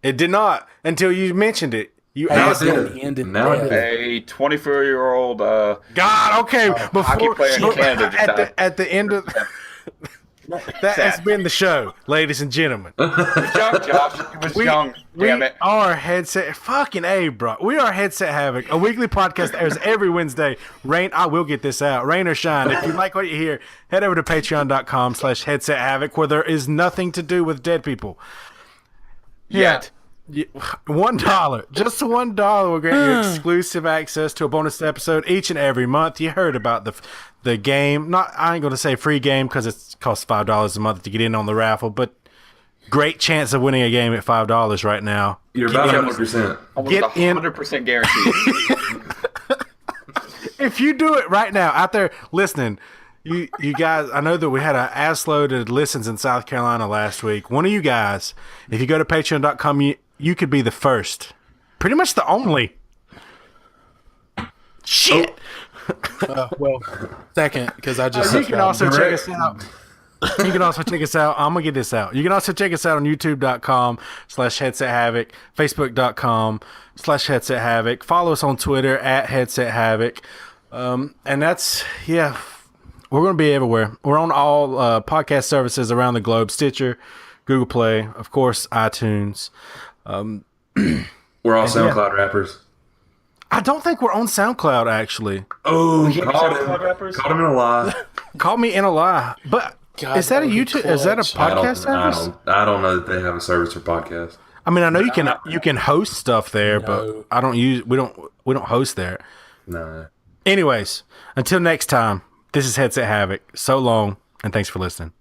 It did not until you mentioned it. You Now asked it it. did. Ended Now it dead. did. A 24-year-old God, okay. hockey player in Canada just died. at the end of that has been the show, ladies and gentlemen. young, Josh. He was young. Damn it. Are Headset fucking A, bro. We are Headset Havoc, a weekly podcast that airs every Wednesday. Rain, I will get this out. Rain or shine. If you like what you hear, head over to patreon.com/Headset Havoc, where there is nothing to do with dead people. Yet. $1, just $1 will grant you exclusive access to a bonus episode each and every month. You heard about the game. I ain't gonna say free game because it costs $5 a month to get in on the raffle, but great chance of winning a game at $5 right now. You're about 100%. Almost Get in. 100% guaranteed. If you do it right now out there listening, you guys, I know that we had an ass loaded listens in South Carolina last week. One of you guys, if you go to patreon.com, you could be the first, pretty much the only. Shit. Well, second, because I just You can also check Correct. us out. You can also check us out. I'm going to get this out. You can also check us out on youtube.com/Headset Havoc, facebook.com/Headset Havoc. Follow us on Twitter @Headset Havoc. And that's, yeah, we're going to be everywhere. We're on all podcast services around the globe: Stitcher, Google Play, of course, iTunes. We're all SoundCloud rappers. I don't think we're on SoundCloud, actually. Oh, SoundCloud rappers? caught him in a lie. Call me in a lie. But God, is that a that would be YouTube? Is that a clutch. podcast service? I don't know that they have a service for podcasts. I mean, I know you can host stuff there, No. but I don't use we don't host there. No. Anyways, until next time, this is Headset Havoc. So long, and thanks for listening.